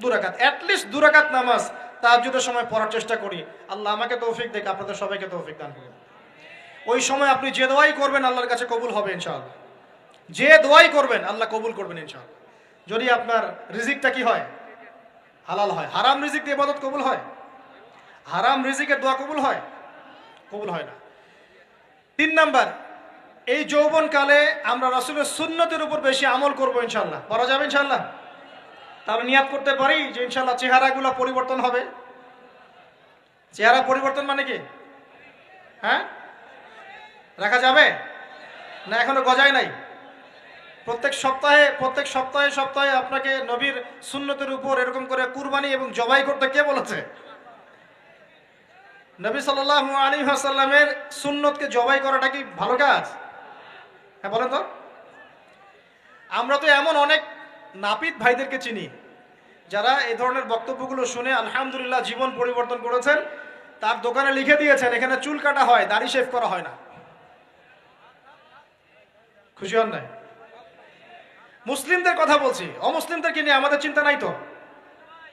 2 রাকাত, অ্যাটলিস্ট 2 রাকাত নামাজ তাহাজ্জুদের সময় পড়ার চেষ্টা করি। আল্লাহ আমাকে তৌফিক দেখ, আপনাদের সবাইকে তৌফিক দান করুন। ওই সময় আপনি যে দোয়াই করবেন আল্লাহর কাছে কবুল হবে ইনশাআল্লাহ। যে দোয়াই করবেন আল্লাহ কবুল করবেন ইনশাআল্লাহ। যদি আপনার রিজিকটা কি হয়, হালাল হয়। হারাম রিজিক দিয়ে ইবাদত কবুল হয়? হারাম রিজিকের দোয়া কবুল হয়? কবুল হয় না। 3 নাম্বার, এই যৌবনকালে আমরা রাসূলের সুন্নতের উপর বেশি আমল করবো ইনশাআল্লাহ। করা যাবে ইনশাআল্লাহ? তাহলে নিয়াত করতে পারি যে ইনশাআল্লাহ চেহারাগুলো পরিবর্তন হবে। চেহারা পরিবর্তন মানে কি? হ্যাঁ, রাখা যাবে না? এখনো গজায় নাই। প্রত্যেক সপ্তাহে আপনাকে নবীর সুন্নতের উপর এরকম করে কুরবানি এবং জবাই করতে কে বলেছে? নবী সাল্লাল্লাহু আলাইহি ওয়াসাল্লামের সুন্নতকে জবাই করাটা কি ভালো কাজ? হ্যাঁ বলেন তো। আমরা তো এমন অনেক নাপিত ভাইদেরকে চিনি যারা এই ধরনের বক্তব্যগুলো শুনে আলহামদুলিল্লাহ জীবন পরিবর্তন করেছেন। তার দোকানে লিখে দিয়েছেন এখানে চুল কাটা হয়, দাড়ি শেভ করা হয় না। খুশি হন নাই? মুসলিমদের কথা বলছি, অমুসলিমদেরকে নিয়ে আমাদের চিন্তা নাই তো?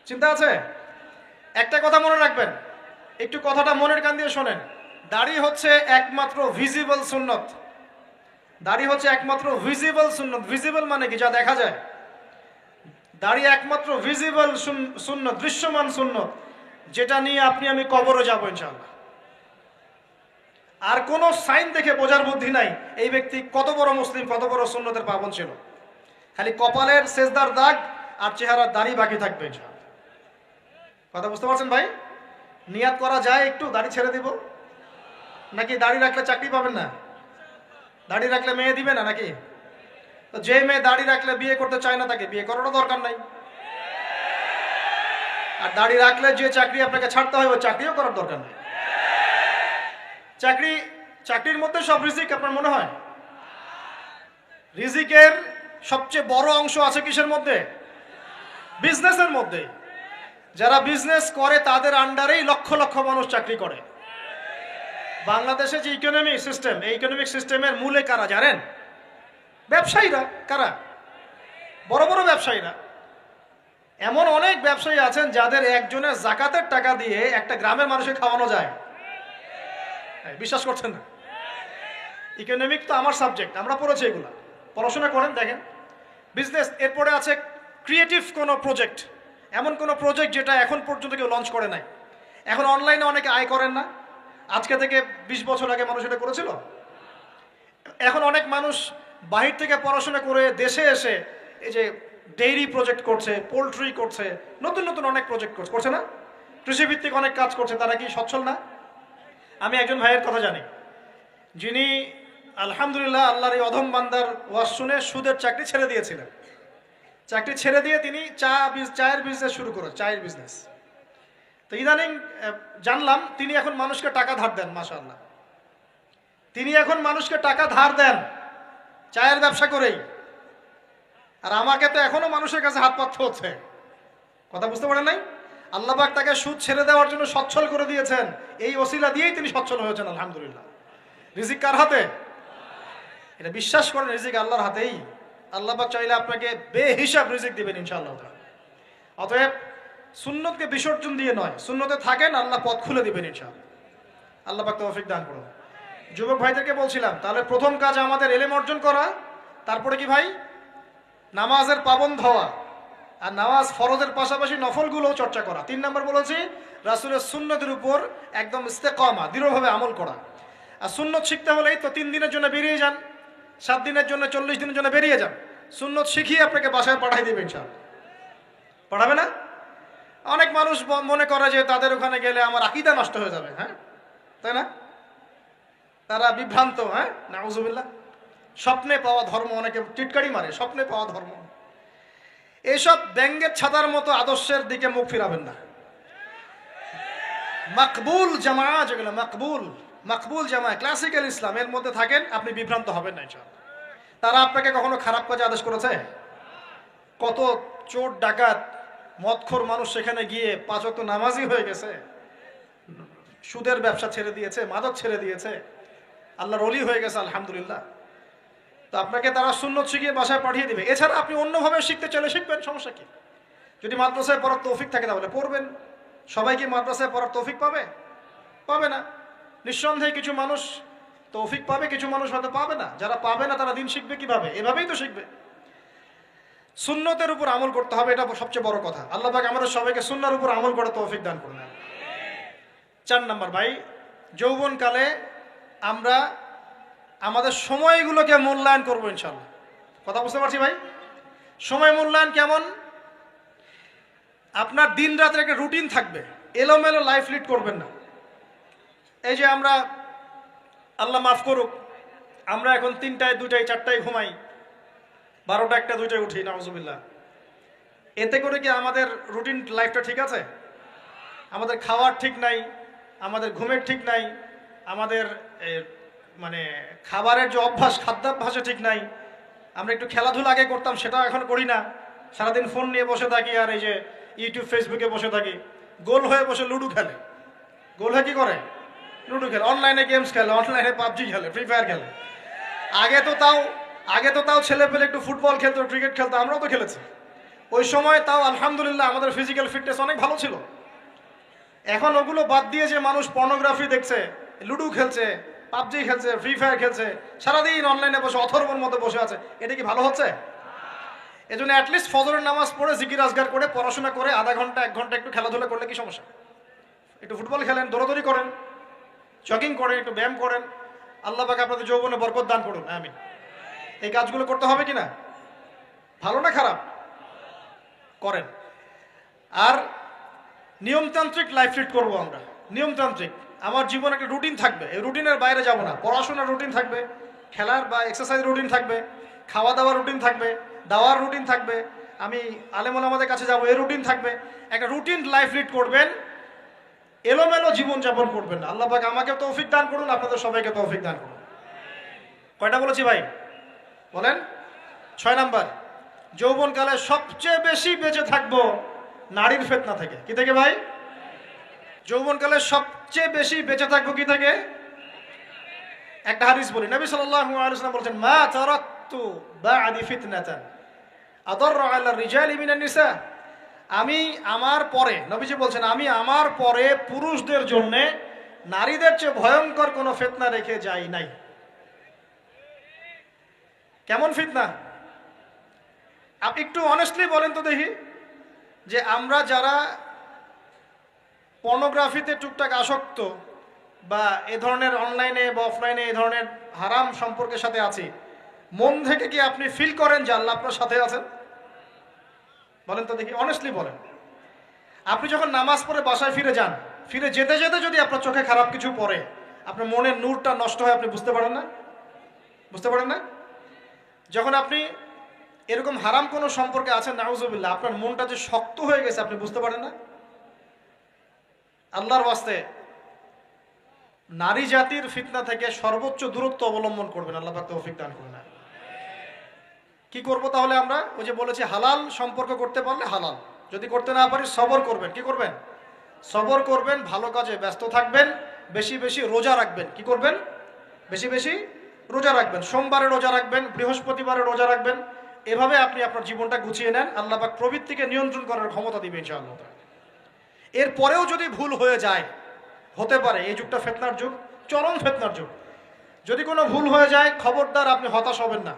চিন্তা আছে। একটা কথা মনে রাখবেন, একটু কথাটা মনের কান দিয়ে শোনেন। দাড়ি হচ্ছে একমাত্র ভিজিবল সুন্নত। দাড়ি হচ্ছে একমাত্র ভিজিবল সুন্নত। ভিজিবল মানে কি? যা দেখা যায়। দাড়ি একমাত্র ভিজিবল সুন্নত, দৃশ্যমান সুন্নত, যেটা নিয়ে আপনি আমি কবরে যাবো ইনশাআল্লাহ। আর কোন সাইন দেখে বোঝার বুদ্ধি নাই এই ব্যক্তি কত বড় মুসলিম, কত বড় সুন্নতের পাবন ছিল। খালি কপালের সেজদার দাগ আর চেহারার দাড়ি বাকি থাকবে ইনশাআল্লাহ। কথা বুঝতে পারছেন ভাই? নিয়াত করা যায় একটু দাড়ি ছেড়ে দিব, নাকি দাড়ি রাখলে চাকরি পাবেন না? দাড়ি রাখলে মেয়ে দিবে না নাকি? তো যে মেয়ে দাড়ি রাখলে বিয়ে করতে চায় না তাকে বিয়ে করারও দরকার নাই। আর দাড়ি রাখলে যে চাকরি আপনাকে ছাড়তে হয় ওই চাকরিও করার দরকার নাই। চাকরির মধ্যে সব রিজিক আপনার মনে হয়? রিজিকের সবচেয়ে বড় অংশ আছে কিসের মধ্যে? বিজনেসের মধ্যে। যারা বিজনেস করে তাদের আন্ডারেই লক্ষ লক্ষ মানুষ চাকরি করে। বাংলাদেশে যে ইকোনমিক সিস্টেম, এই ইকোনমিক সিস্টেমের মূলে কারা জানেন? ব্যবসায়ীরা। কারা? বড় বড় ব্যবসায়ীরা। এমন অনেক ব্যবসায়ী আছেন যাদের একজনের জাকাতের টাকা দিয়ে একটা গ্রামের মানুষকে খাওয়ানো যায়। বিশ্বাস করছেন না? ইকোনমিক তো আমার সাবজেক্ট, আমরা পড়েছি এগুলা, পড়াশোনা করেন দেখেন। বিজনেস, এরপরে আছে ক্রিয়েটিভ কোনো প্রজেক্ট, এমন কোনো প্রজেক্ট যেটা এখন পর্যন্ত কেউ লঞ্চ করে নাই। এখন অনলাইনে অনেকে আয় করেন না, আজকে থেকে 20 বছর আগে মানুষ এটা করেছিল। এখন অনেক মানুষ বাহির থেকে পড়াশোনা করে দেশে এসে এই যে ডেইরি প্রজেক্ট করছে, পোলট্রি করছে, নতুন নতুন অনেক প্রজেক্ট করছে না? কৃষিভিত্তিক অনেক কাজ করছে। তারা কি সচ্ছল না? আমি একজন ভাইয়ের কথা জানি যিনি আলহামদুলিল্লাহ আল্লাহর এই অধম বান্দার ওয়াজ শুনে সুদের চাকরি ছেড়ে দিয়েছিলেন। চাকরি ছেড়ে দিয়ে তিনি চায়ের বিজনেস শুরু করেন, চায়ের বিজনেস। তো ইদানিং জানলাম তিনি এখন মানুষকে টাকা ধার দেন। মাশাআল্লাহ, তিনি এখন মানুষকে টাকা ধার দেন চায়ের ব্যবসা করেই। আর আমাকে তো এখনো মানুষের কাছে হাত পাততে হচ্ছে। কথা বুঝতে পারেন নাই? আল্লাহ পাক তাকে সুদ ছেড়ে দেওয়ার জন্য সচ্ছল করে দিয়েছেন। এই ওসিলা দিয়েই তিনি সচ্ছল হয়েছেন আলহামদুলিল্লাহ। রিজিক কার হাতে? এটা বিশ্বাস করেন, রিজিক আল্লাহর হাতেই। আল্লাহ পাক চাইলে আপনাকে বেহিসাব রিজিক দিবেন ইনশাআল্লাহ। অতএব সুন্নতকে বিসর্জন দিয়ে নয়, সুন্নতে থাকেন, আল্লাহ পথ খুলে দিবেন ইনশাআল্লাহ। আল্লাহ পাক তৌফিক দান করুন। যুবক ভাইদেরকে বলছিলাম, তাহলে প্রথম কাজ আমাদের ইলম অর্জন করা, তারপরে কি ভাই? নামাজের পাবন্দ হওয়া, আর নামাজ ফরজের পাশাপাশি নফলগুলোও চর্চা করা। 3 নম্বর বলেছি রাসূলের সুন্নতের উপর একদম ইস্তেকামা, দৃঢ়ভাবে আমল করা। আর সুন্নত শিখতে হলেই তো 3 দিনের জন্য বেরিয়ে যান, 7 দিনের জন্য, 40 দিনের জন্য বেরিয়ে যান। সুন্নত শিখিয়ে আপনাকে বাসায় পাঠাই দেবে ইনশাআল্লাহ। পড়াবে না? অনেক মানুষ মনে করে যে তাদের ওখানে গেলে আমার আকীদা নষ্ট হয়ে যাবে। হ্যাঁ, তাই না? তারা বিভ্রান্ত। হ্যাঁ, নাউজুবিল্লাহ। স্বপ্নে পাওয়া ধর্ম, অনেকে টিটকারি মারে, স্বপ্নে পাওয়া ধর্ম। এইসব ব্যঙ্গের ছাতার মতো আদর্শের দিকে মুখ ফিরাবেন না। মাকবুল জামা, যেগুলো মাকবুল জামা, ক্লাসিক্যাল ইসলাম, এর মধ্যে থাকেন, আপনি বিভ্রান্ত হবেন না ইনশাআল্লাহ। তারা আপনাকে কখনো খারাপ কাজে আদেশ করেছে? কত চোর ডাকাত মদখোর মানুষ সেখানে গিয়ে 5 ওয়াক্ত নামাজি হয়ে গেছে, সুদের ব্যবসা ছেড়ে দিয়েছে, মাদক ছেড়ে দিয়েছে, আল্লাহর ওলি হয়ে গেছে আলহামদুলিল্লাহ। তো আপনাকে তারা সুন্নত শিখিয়ে বাসায় পাঠিয়ে দিবে। এছাড়া আপনি অন্যভাবে শিখতে চাইলে শিখবেন, সমস্যা কি? যদি মাদ্রাসায় পড়ার তৌফিক থাকে তাহলে পড়বেন। সবাই কি মাদ্রাসায় পড়ার তৌফিক পাবে? পাবে না। নিঃসন্দেহে কিছু মানুষ তৌফিক পাবে, কিছু মানুষ হয়তো পাবে না। যারা পাবে না তারা দিন শিখবে কিভাবে? এভাবেই তো শিখবে। সুন্নতের উপর আমল করতে হবে, এটা সবচেয়ে বড় কথা। আল্লাহ পাক আমাদের সবাইকে সুন্নাহর উপর আমল করে তৌফিক দান করুন। 4 নাম্বার ভাই, যৌবনকালে আমরা আমাদের সময়গুলোকে মূল্যায়ন করবো ইনশাআল্লাহ। কথা বুঝতে পারছি ভাই? সময় মূল্যায়ন কেমন? আপনার দিন রাতের একটা রুটিন থাকবে, এলোমেলো লাইফ লিড করবেন না। এই যে আমরা, আল্লাহ মাফ করুক, আমরা এখন 3টায় 2টায় 4টায় ঘুমাই, 12টা 1টা 2টায় উঠি, নাউজুবিল্লাহ। এতে করে কি আমাদের রুটিন লাইফটা ঠিক আছে? আমাদের খাওয়ার ঠিক নাই, আমাদের ঘুমের ঠিক নাই, আমাদের মানে খাবারের যে অভ্যাস, খাদ্যাভ্যাসে ঠিক নাই। আমরা একটু খেলাধুলা আগে করতাম, সেটা এখন করি না। সারাদিন ফোন নিয়ে বসে থাকি, আর এই যে ইউটিউব ফেসবুকে বসে থাকি। গোল হয়ে বসে লুডো খেলে। গোল হয়ে কি করে? লুডো খেলে, অনলাইনে গেমস খেলে, অনলাইনে পাবজি খেলে, ফ্রি ফায়ার খেলে। আগে তো তাও ছেলে পেলে একটু ফুটবল খেলতো, ক্রিকেট খেলতো, আমরাও তো খেলেছি। ওই সময় তাও আলহামদুলিল্লাহ আমাদের ফিজিক্যাল ফিটনেস অনেক ভালো ছিল। এখন ওগুলো বাদ দিয়ে যে মানুষ পর্নোগ্রাফি দেখছে, লুডো খেলছে, পাবজি খেলছে, ফ্রি ফায়ার খেলছে, সারাদিন অনলাইনে বসে অথর্বর মতো বসে আছে, এটা কি ভালো হচ্ছে? এজন্য অ্যাটলিস্ট ফজরের নামাজ পড়ে জিকির আজগার করে পড়াশোনা করে আধা ঘন্টা 1 ঘন্টা একটু খেলাধুলা করলে কি সমস্যা? একটু ফুটবল খেলেন, দৌড়াদৌড়ি করেন, জগিং করেন, একটু ব্যায়াম করেন। আল্লাহ পাক আপনাদের যৌবনে বরকত দান করুন, আমিন। এই কাজগুলো করতে হবে কিনা? ভালো না খারাপ? করেন। আর নিয়মতান্ত্রিক লাইফ লিড করবো আমরা। নিয়মতান্ত্রিক, আমার জীবনে একটা রুটিন থাকবে, এই রুটিনের বাইরে যাব না। পড়াশোনার রুটিন থাকবে, খেলার বা এক্সারসাইজ রুটিন থাকবে, খাওয়া দাওয়ার রুটিন থাকবে, দাওয়ার রুটিন থাকবে, আমি আলেম ওলামাদের কাছে যাবো, এই রুটিন থাকবে। একটা রুটিন লাইফ লিড করবেন, এলোমেলো জীবন যাপন করবেন না। আল্লাহ পাক আমাকে তৌফিক দান করুন, আপনাদের সবাইকে তৌফিক দান করুন। কয়টা বলেছি ভাই? বলেন। 6 নাম্বার, যৌবনকালে সবচেয়ে বেশি বেঁচে থাকবো নারীর ফিতনা থেকে। কি থেকে ভাই? যৌবনকালে সবচেয়ে বেশি বেঁচে থাকবো কি থেকে? একটা হাদিস বলি, নবী সাল্লাল্লাহু আলাইহি ওয়াসাল্লাম বলেছেন, মা তারাকতু বা'দি ফিতনাতান আদাররু আলা রিজালি মিনান নিসা। আমি আমার পরে, নবীজি বলছেন, আমি আমার পরে পুরুষদের জন্য নারীদের চেয়ে ভয়ঙ্কর কোনো ফিতনা রেখে যাই নাই। কেমন ফিতনা? আপনি একটু অনেস্টলি বলেন তো দেখি, যে আমরা যারা পর্নোগ্রাফিতে টুকটাক আসক্ত বা এ ধরনের অনলাইনে বা অফলাইনে এ ধরনের হারাম সম্পর্কের সাথে আছি, মন থেকে কি আপনি ফিল করেন যে আল্লাহ আপনার সাথে আছেন? বলেন তো দেখি, অনেস্টলি বলেন। আপনি যখন নামাজ পড়ে বাসায় ফিরে যান, ফিরে যেতে যেতে যদি আপনার চোখে খারাপ কিছু পড়ে, আপনার মনের নূরটা নষ্ট হয়, আপনি বুঝতে পারেন না? বুঝতে পারেন না? যখন আপনি এরকম হারাম কোনো সম্পর্কে আছেন, নাউজুবিল্লাহ, আপনার মনটা যে শক্ত হয়ে গেছে, আপনি বুঝতে পারেন না? আল্লাহর ওয়াস্তে নারী জাতির ফিতনা থেকে সর্বোচ্চ দূরত্ব অবলম্বন করবেন। আল্লাহ পাক তৌফিক দান করুন। কি করব তাহলে আমরা? ওই যে বলেছি, হালাল সম্পর্ক করতে পারলে হালাল, যদি করতে না পারি সবর করবেন। কি করবেন? সবর করবেন, ভালো কাজে ব্যস্ত থাকবেন, বেশি বেশি রোজা রাখবেন। কি করবেন? বেশি বেশি রোজা রাখবেন। সোমবারে রোজা রাখবেন, বৃহস্পতিবারে রোজা রাখবেন। এভাবে আপনি আপনার জীবনটা গুছিয়ে নেন, আল্লাহ পাক প্রবৃত্তিকে নিয়ন্ত্রণ করার ক্ষমতা দিবেন ইনশাআল্লাহ। এরপরেও যদি ভুল হয়ে যায়, হতে পারে এই যুগটা ফিতনার যুগ, চরম ফিতনার যুগ। যদি কোনো ভুল হয়ে যায়, খবরদার আপনি হতাশ হবেন না।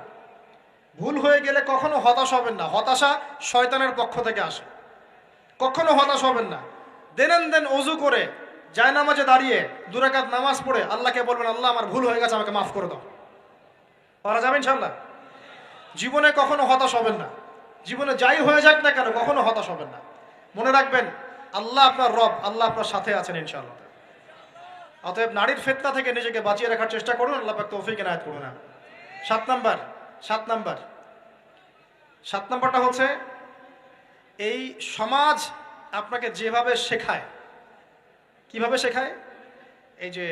ভুল হয়ে গেলে কখনো হতাশ হবেন না। হতাশা শয়তানের পক্ষ থেকে আসে, কখনো হতাশ হবেন না। দেন ওযু করে জায়নামাজে দাঁড়িয়ে 2 রাকাত নামাজ পড়ে আল্লাহকে বলবেন, আল্লাহ আমার ভুল হয়ে গেছে, আমাকে মাফ করে দাও। পারা যাবে ইনশাআল্লাহ। জীবনে কখনো হতাশ হবেন না। জীবনে যাই হয়ে যাক না কেন, কখনো হতাশ হবেন না। মনে রাখবেন, আল্লাহ আপনার রব, আল্লাহ আপনার সাথে আছেন ইনশাআল্লাহ। অতএব নারীর ফিতনা থেকে নিজেকে বাঁচিয়ে রাখার চেষ্টা করুন, আল্লাহ পাক তৌফিক এনায়েত করুন। 7 নাম্বারটা হচ্ছে, এই সমাজ আপনাকে যেভাবে শেখায়, কিভাবে শেখায়? এই যে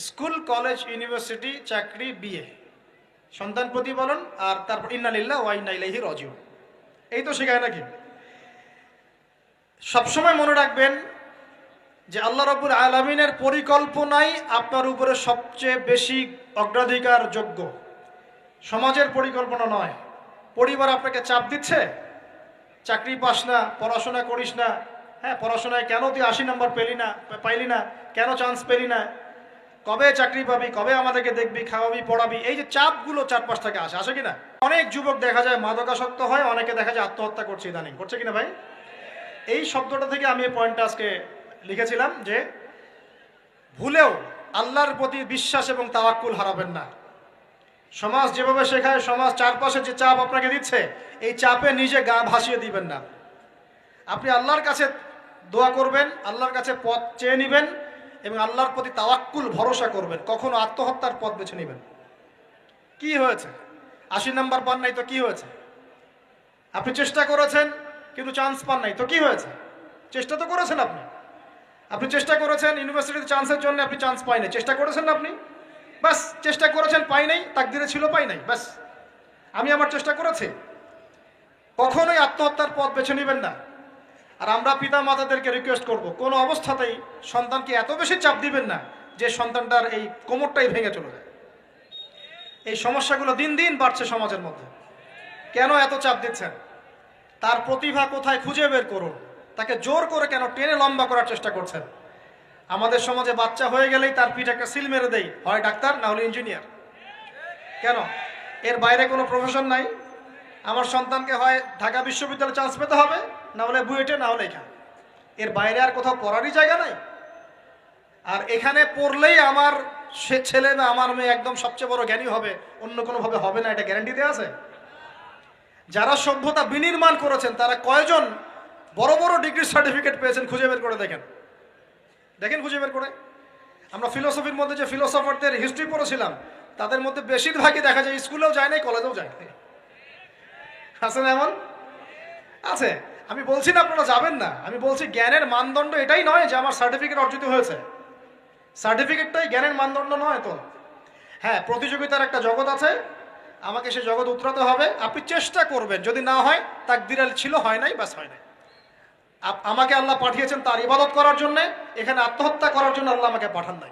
স্কুল, কলেজ, ইউনিভার্সিটি, চাকরি, বিয়ে, সন্তান প্রতিপালন, আর তারপর ইন্না লিল্লাহি ওয়া ইন্না ইলাইহি রাজিউন, এই তো শেখায় নাকি? সবসময় মনে রাখবেন যে আল্লাহ রাব্বুল আলামিনের পরিকল্পনাই আপনার উপরে সবচেয়ে বেশি অগ্রাধিকার যোগ্য, সমাজের পরিকল্পনা নয়। পরিবার আপনাকে চাপ দিচ্ছে, চাকরি পাস না, পড়াশোনা করিস না, হ্যাঁ পড়াশোনায় কেন তুই 80 নম্বর পাইলি না, কেন চান্স পেলি না, কবে চাকরি পাবি, কবে আমাদেরকে দেখবি, খাওয়াবি, পড়াবি, এই যে চাপগুলো চারপাশ থেকে আসে কিনা। অনেক যুবক দেখা যায় মাদকাসক্ত হয়, অনেকে দেখা যায় আত্মহত্যা করছে ইদানিং, করছে কিনা ভাই? এই শব্দটা থেকে আমি এই পয়েন্টটা আজকে লিখেছিলাম যে ভুলেও আল্লাহর প্রতি বিশ্বাস এবং তাওয়াক্কুল হারাবেন না। সমাজ যেভাবে শেখায়, সমাজ চারপাশে যে চাপ আপনাকে দিচ্ছে, এই চাপে নিজে গা ভাসিয়ে দিবেন না। আপনি আল্লাহর কাছে দোয়া করবেন, আল্লাহর কাছে পথ চেয়ে নেবেন এবং আল্লাহর প্রতি তাওয়াক্কুল ভরসা করবেন। কখনো আত্মহত্যার পথ বেছে নেবেন। কি হয়েছে? 80 নাম্বার পান নাই তো কি হয়েছে? আপনি চেষ্টা করেছেন কিন্তু চান্স পান নাই তো কি হয়েছে? চেষ্টা তো করেছেন আপনি চেষ্টা করেছেন ইউনিভার্সিটিতে চান্সের জন্য, আপনি চান্স পাই নাই, চেষ্টা করেছেন না আপনি? বাস, চেষ্টা করেছেন, পাই নাই, তাকদিরে ছিল পাই নাই, বাস। আমি আমার চেষ্টা করেছি। কখনোই আত্মহত্যার পথ বেছে নেবেন না। আর আমরা পিতা মাতাদেরকে রিকোয়েস্ট করব, কোনো অবস্থাতেই সন্তানকে এত বেশি চাপ দিবেন না যে সন্তানটার এই কোমরটাই ভেঙে চলে যায়। এই সমস্যাগুলো দিন দিন বাড়ছে সমাজের মধ্যে। কেন এত চাপ দিচ্ছেন? তার প্রতিভা কোথায় খুঁজে বের করুন। তাকে জোর করে কেন টেনে লম্বা করার চেষ্টা করছেন? আমাদের সমাজে বাচ্চা হয়ে গেলেই তার পিঠে একটা সিল মেরে দেয়, হয় ডাক্তার না হলে ইঞ্জিনিয়ার। কেন? এর বাইরে কোনো প্রফেশন নাই? আমার সন্তানকে হয় ঢাকা বিশ্ববিদ্যালয়ে চান্স পেতে হবে, না হলে বুয়েটে, না হলে এখানে। এর বাইরে আর কোথাও পড়ারই জায়গা নাই। আর এখানে পড়লেই আমার সে ছেলে বা আমার মেয়ে একদম সবচেয়ে বড় জ্ঞানী হবে, অন্য কোনোভাবে হবে না, এটা গ্যারান্টি দেওয়া আছে? যারা সভ্যতা বিনির্মাণ করেছেন তারা কয়জন বড় বড় ডিগ্রি সার্টিফিকেট পেয়েছেন খুঁজে বের করে দেখেন, খুঁজে বের করে। আমরা ফিলোসফির মধ্যে যে ফিলোসফারদের হিস্ট্রি পড়েছিলাম, তাদের মধ্যে বেশিরভাগই দেখা যায় স্কুলেও যায় নাই, কলেজেও যায় নাই। আছে না এমন? আছে। আমি বলছি না আপনারা যাবেন না, আমি বলছি জ্ঞানের মানদণ্ড এটাই নয় যে আমার সার্টিফিকেট অর্জিত হয়েছে। সার্টিফিকেটটাই জ্ঞানের মানদণ্ড নয় তো। হ্যাঁ, প্রতিযোগিতার একটা জগৎ আছে, আমাকে সে জগৎ উতরাতে হবে। আপনি চেষ্টা করবেন, যদি না হয় তাকদীরে ছিল, হয় নাই, বাস হয় নাই। আমাকে আল্লাহ পাঠিয়েছেন তার ইবাদত করার জন্য, এখানে আত্মহত্যা করার জন্য আল্লাহ আমাকে পাঠান নাই।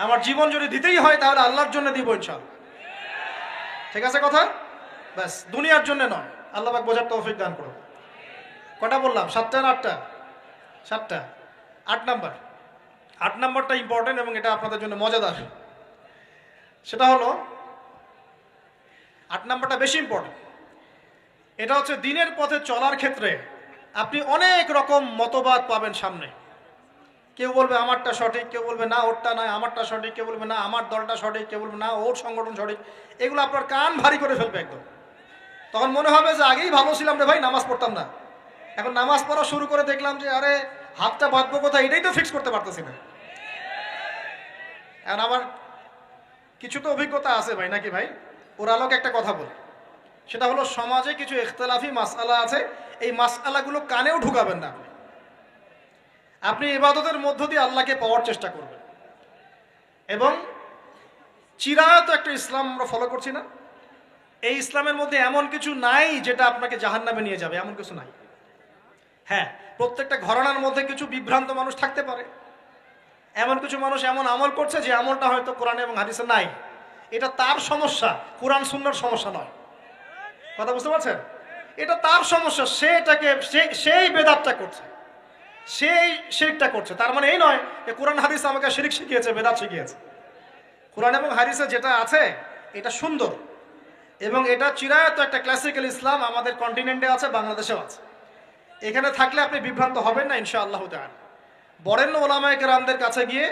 আমার জীবন যদি দিতেই হয় তাহলে আল্লাহর জন্য দিব ইনশাআল্লাহ। ঠিক আছে কথা? ব্যাস, দুনিয়ার জন্য নয়। আল্লাহ পাক বোঝার তৌফিক দান করুন। কটা বললাম? 7টা না 8টা? 7টা। 8 নাম্বারটা ইম্পর্টেন্ট এবং এটা আপনাদের জন্য মজাদার। সেটা হলো 8 নাম্বারটা বেশি ইম্পর্টেন্ট। এটা হচ্ছে দিনের পথে চলার ক্ষেত্রে আপনি অনেক রকম মতবাদ পাবেন সামনে। কেউ বলবে আমারটা সঠিক, কেউ বলবে না ওরটা নয়, আমারটা সঠিক, কেউ বলবে না আমার দলটা সঠিক, কেউ বলবে না ওর সংগঠন সঠিক। এগুলো আপনার কান ভারী করে ফেলবে একদম। তখন মনে হবে যে আগেই ভালো ছিলাম রে ভাই, নামাজ পড়তাম না, এখন নামাজ পড়া শুরু করে দেখলাম যে আরে হাতটা বাঁধবো কোথায় এটাই তো ফিক্স করতে পারতেছি না। এখন আমার কিছু তো অভিজ্ঞতা আছে ভাই, নাকি ভাই? ওর আলোকে একটা কথা বল, সেটা হলো সমাজে কিছু ইখতিলাফি মাসআলা আছে, এই মাসআলাগুলো কানেও ঢুকাবেন না। আপনি ইবাদতের মধ্য দিয়ে আল্লাহকে পাওয়ার চেষ্টা করবেন। এবং চিরায়ত একটা ইসলাম আমরা ফলো করছি না? এই ইসলামের মধ্যে এমন কিছু নাই যেটা আপনাকে জাহান্নামে নিয়ে যাবে, এমন কিছু নাই। হ্যাঁ, প্রত্যেকটা ঘরানার মধ্যে কিছু বিভ্রান্ত মানুষ থাকতে পারে, এমন কিছু মানুষ এমন আমল করছে যে আমলটা হয়তো কোরআন এবং হাদিসে নাই। এটা তার সমস্যা, কোরআন সুন্নাহর সমস্যা নয়। কথা বুঝতে পারছেন? এটা তার সমস্যা, সে এটাকে সেই বেদাতটা করছে, সেই শিরকটা করছে। তার মানে এই নয় যে কোরআন হাদিস আমাকে শিরক শিখিয়েছে, বেদাত শিখিয়েছে। কোরআন এবং হাদিসে যেটা আছে এটা সুন্দর এবং এটা চিরায়ত একটা ক্লাসিক্যাল ইসলাম আমাদের কন্টিনেন্টে আছে, বাংলাদেশেও আছে। এখানে থাকলে আপনি বিভ্রান্ত হবেন না ইনশাআল্লাহ তাআলা। বরেণ্য ওলামায়ে কেরামদের কাছে গিয়ে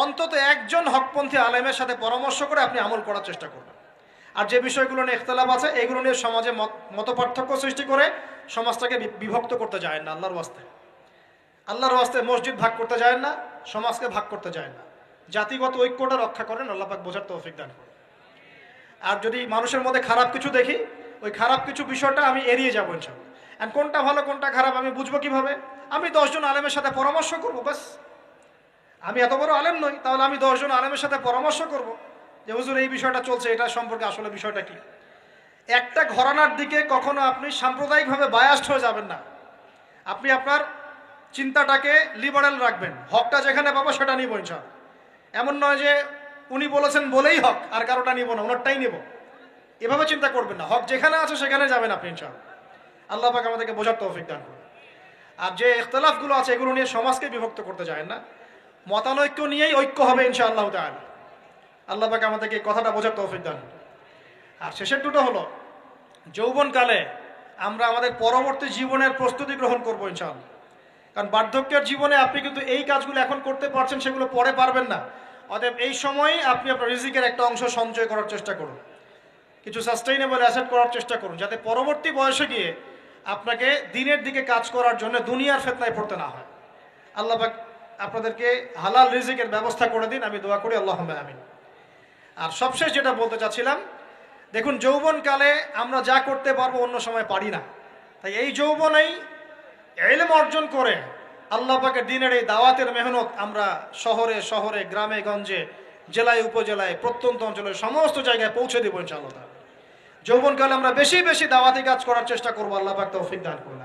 অন্তত একজন হকপন্থী আলেমের সাথে পরামর্শ করে আপনি আমল করার চেষ্টা করবেন। আর যে বিষয়গুলো নিয়ে ইখতিলাফ আছে এগুলো নিয়ে সমাজে মতপার্থক্য সৃষ্টি করে সমাজটাকে বিভক্ত করতে যায় না। আল্লাহর ওয়াস্তে মসজিদ ভাগ করতে যায় না, সমাজকে ভাগ করতে যায় না। জাতিগত ঐক্যটা রক্ষা করেন, আল্লাহ পাক বোঝার তৌফিক দান করেন। আর যদি মানুষের মধ্যে খারাপ কিছু দেখি, ওই খারাপ কিছু বিষয়টা আমি এড়িয়ে যাবো ইনশাআল্লাহ। আর কোনটা ভালো কোনটা খারাপ আমি বুঝবো কিভাবে? আমি 10 জন আলেমের সাথে পরামর্শ করবো, বাস। আমি এত বড় আলেম নই, তাহলে আমি 10 জন আলেমের সাথে পরামর্শ করব যে হুজুর এই বিষয়টা চলছে, এটা সম্পর্কে আসলে বিষয়টা কি। একটা ঘরানার দিকে কখনো আপনি সাম্প্রদায়িকভাবে বায়াস্ট হয়ে যাবেন না। আপনি আপনার চিন্তাটাকে লিবারেল রাখবেন, হকটা যেখানে পাবো সেটা নিব ইনশাআল্লাহ। এমন নয় যে উনি বলেছেন বলেই হক আর কারোটা নিব না, ওনারটাই নিব, এভাবে চিন্তা করবেন না। হক যেখানে আছে সেখানে যাবেন আপনি ইনশাআল্লাহ। আল্লাহ পাক আমাদেরকে বোঝার তৌফিক দান করুন। আর যে ইখতিলাফগুলো আছে এগুলো নিয়ে সমাজকে বিভক্ত করতে যায় না, মতানৈক্য নিয়েই ঐক্য হবে ইনশাআল্লাহ তাআলা। আল্লাহ পাক আমাদেরকে এই কথাটা বোঝার তৌফিক দান করুন। আর শেষের দুটো হলো, যৌবনকালে আমরা আমাদের পরবর্তী জীবনের প্রস্তুতি গ্রহণ করবো ইনশাআল্লাহ। কারণ বার্ধক্যের জীবনে আপনি কিন্তু এই কাজগুলো এখন করতে পারছেন, সেগুলো পরে পারবেন না। অতএব এই সময়ে আপনি আপনার রিজিকের একটা অংশ সঞ্চয় করার চেষ্টা করুন, কিছু সাস্টেইনেবল অ্যাসেট করার চেষ্টা করুন, যাতে পরবর্তী বয়সে গিয়ে আপনাকে দিনের দিকে কাজ করার জন্য দুনিয়ার ফিতনায় পড়তে না হয়। আল্লাহ পাক আপনাদেরকে হালাল রিজিকের ব্যবস্থা করে দিন, আমি দোয়া করি আল্লাহুম্মা আমিন। আর সবশেষ যেটা বলতে চাচ্ছিলাম, দেখুন যৌবনকালে আমরা যা করতে পারবো অন্য সময় পারি না, তাই এই যৌবনেই ইলম অর্জন করে আল্লাহ পাকের দ্বীনের এই দাওয়াতের মেহনত আমরা শহরে শহরে, গ্রামে গঞ্জে, জেলায় উপজেলায়, প্রত্যন্ত অঞ্চলের সমস্ত জায়গায় পৌঁছে দেবো ইনশাআল্লাহ। যৌবনকালে আমরা বেশি বেশি দাওয়াতি কাজ করার চেষ্টা করবো, আল্লাহ পাক তৌফিক দান করুন।